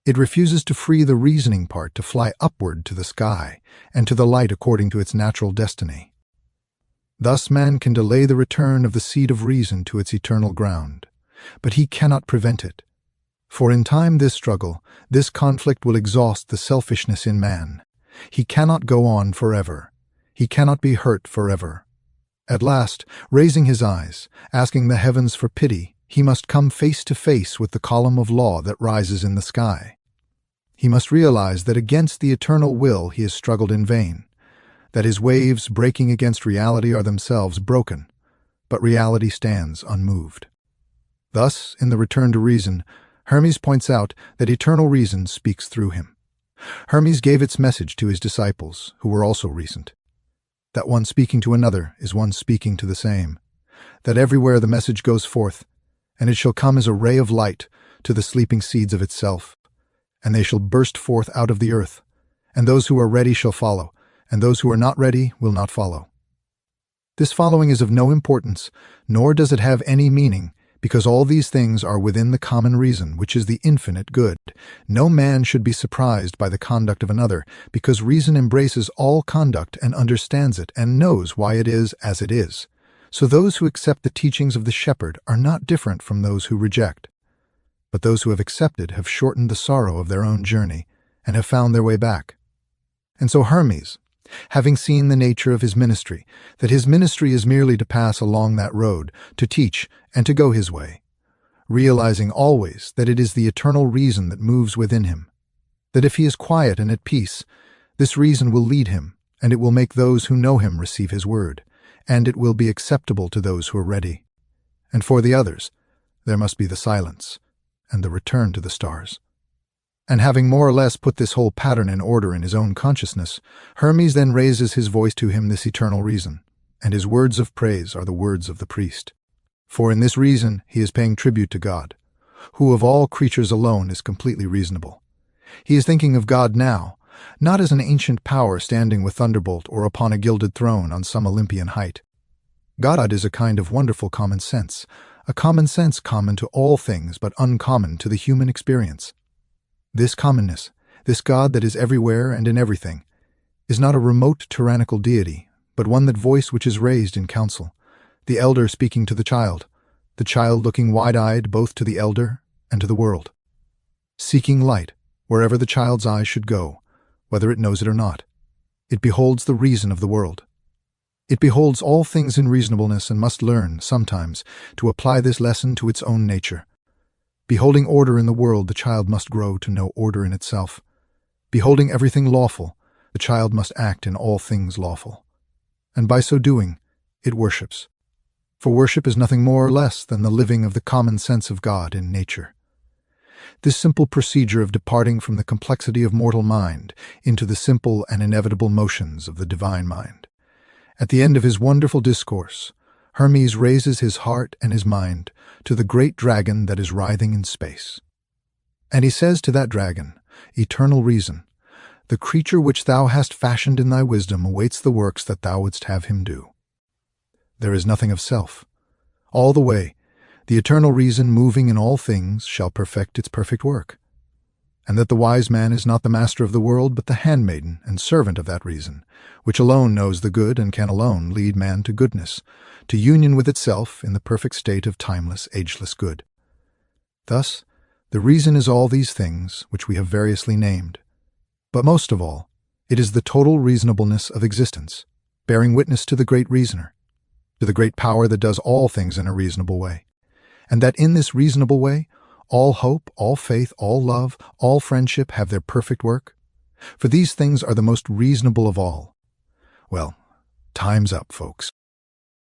It refuses to free the reasoning part to fly upward to the sky and to the light according to its natural destiny. Thus man can delay the return of the seed of reason to its eternal ground, but he cannot prevent it. For in time this struggle, this conflict will exhaust the selfishness in man. He cannot go on forever. He cannot be hurt forever. At last, raising his eyes, asking the heavens for pity, he must come face to face with the column of law that rises in the sky. He must realize that against the eternal will he has struggled in vain, that his waves breaking against reality are themselves broken, but reality stands unmoved. Thus, in the Return to Reason, Hermes points out that eternal reason speaks through him. Hermes gave its message to his disciples, who were also recent. That one speaking to another is one speaking to the same. That everywhere the message goes forth, and it shall come as a ray of light to the sleeping seeds of itself, and they shall burst forth out of the earth, and those who are ready shall follow, and those who are not ready will not follow. This following is of no importance, nor does it have any meaning, Because all these things are within the common reason, which is the infinite good. No man should be surprised by the conduct of another, because reason embraces all conduct and understands it and knows why it is as it is. So those who accept the teachings of the shepherd are not different from those who reject. But those who have accepted have shortened the sorrow of their own journey and have found their way back. And so Hermes, having seen the nature of his ministry, that his ministry is merely to pass along that road, to teach, and to go his way, realizing always that it is the eternal reason that moves within him, that if he is quiet and at peace, this reason will lead him, and it will make those who know him receive his word, and it will be acceptable to those who are ready. And for the others, there must be the silence, and the return to the stars. And having more or less put this whole pattern in order in his own consciousness, Hermes then raises his voice to him this eternal reason, and his words of praise are the words of the priest. For in this reason he is paying tribute to God, who of all creatures alone is completely reasonable. He is thinking of God now, not as an ancient power standing with thunderbolt or upon a gilded throne on some Olympian height. God is a kind of wonderful common sense, a common sense common to all things but uncommon to the human experience. This commonness, this God that is everywhere and in everything, is not a remote tyrannical deity, but one that voice which is raised in council, the elder speaking to the child looking wide-eyed both to the elder and to the world, seeking light wherever the child's eyes should go, whether it knows it or not. It beholds the reason of the world. It beholds all things in reasonableness and must learn, sometimes, to apply this lesson to its own nature. Beholding order in the world, the child must grow to know order in itself. Beholding everything lawful, the child must act in all things lawful. And by so doing, it worships. For worship is nothing more or less than the living of the common sense of God in nature. This simple procedure of departing from the complexity of mortal mind into the simple and inevitable motions of the divine mind. At the end of his wonderful discourse, Hermes raises his heart and his mind to the great dragon that is writhing in space. And he says to that dragon, eternal reason, the creature which thou hast fashioned in thy wisdom awaits the works that thou wouldst have him do. There is nothing of self. All the way, the eternal reason moving in all things shall perfect its perfect work. And that the wise man is not the master of the world, but the handmaiden and servant of that reason, which alone knows the good and can alone lead man to goodness, to union with itself in the perfect state of timeless, ageless good. Thus, the reason is all these things which we have variously named. But most of all, it is the total reasonableness of existence, bearing witness to the great reasoner, to the great power that does all things in a reasonable way, and that in this reasonable way, all hope, all faith, all love, all friendship have their perfect work. For these things are the most reasonable of all. Well, time's up, folks.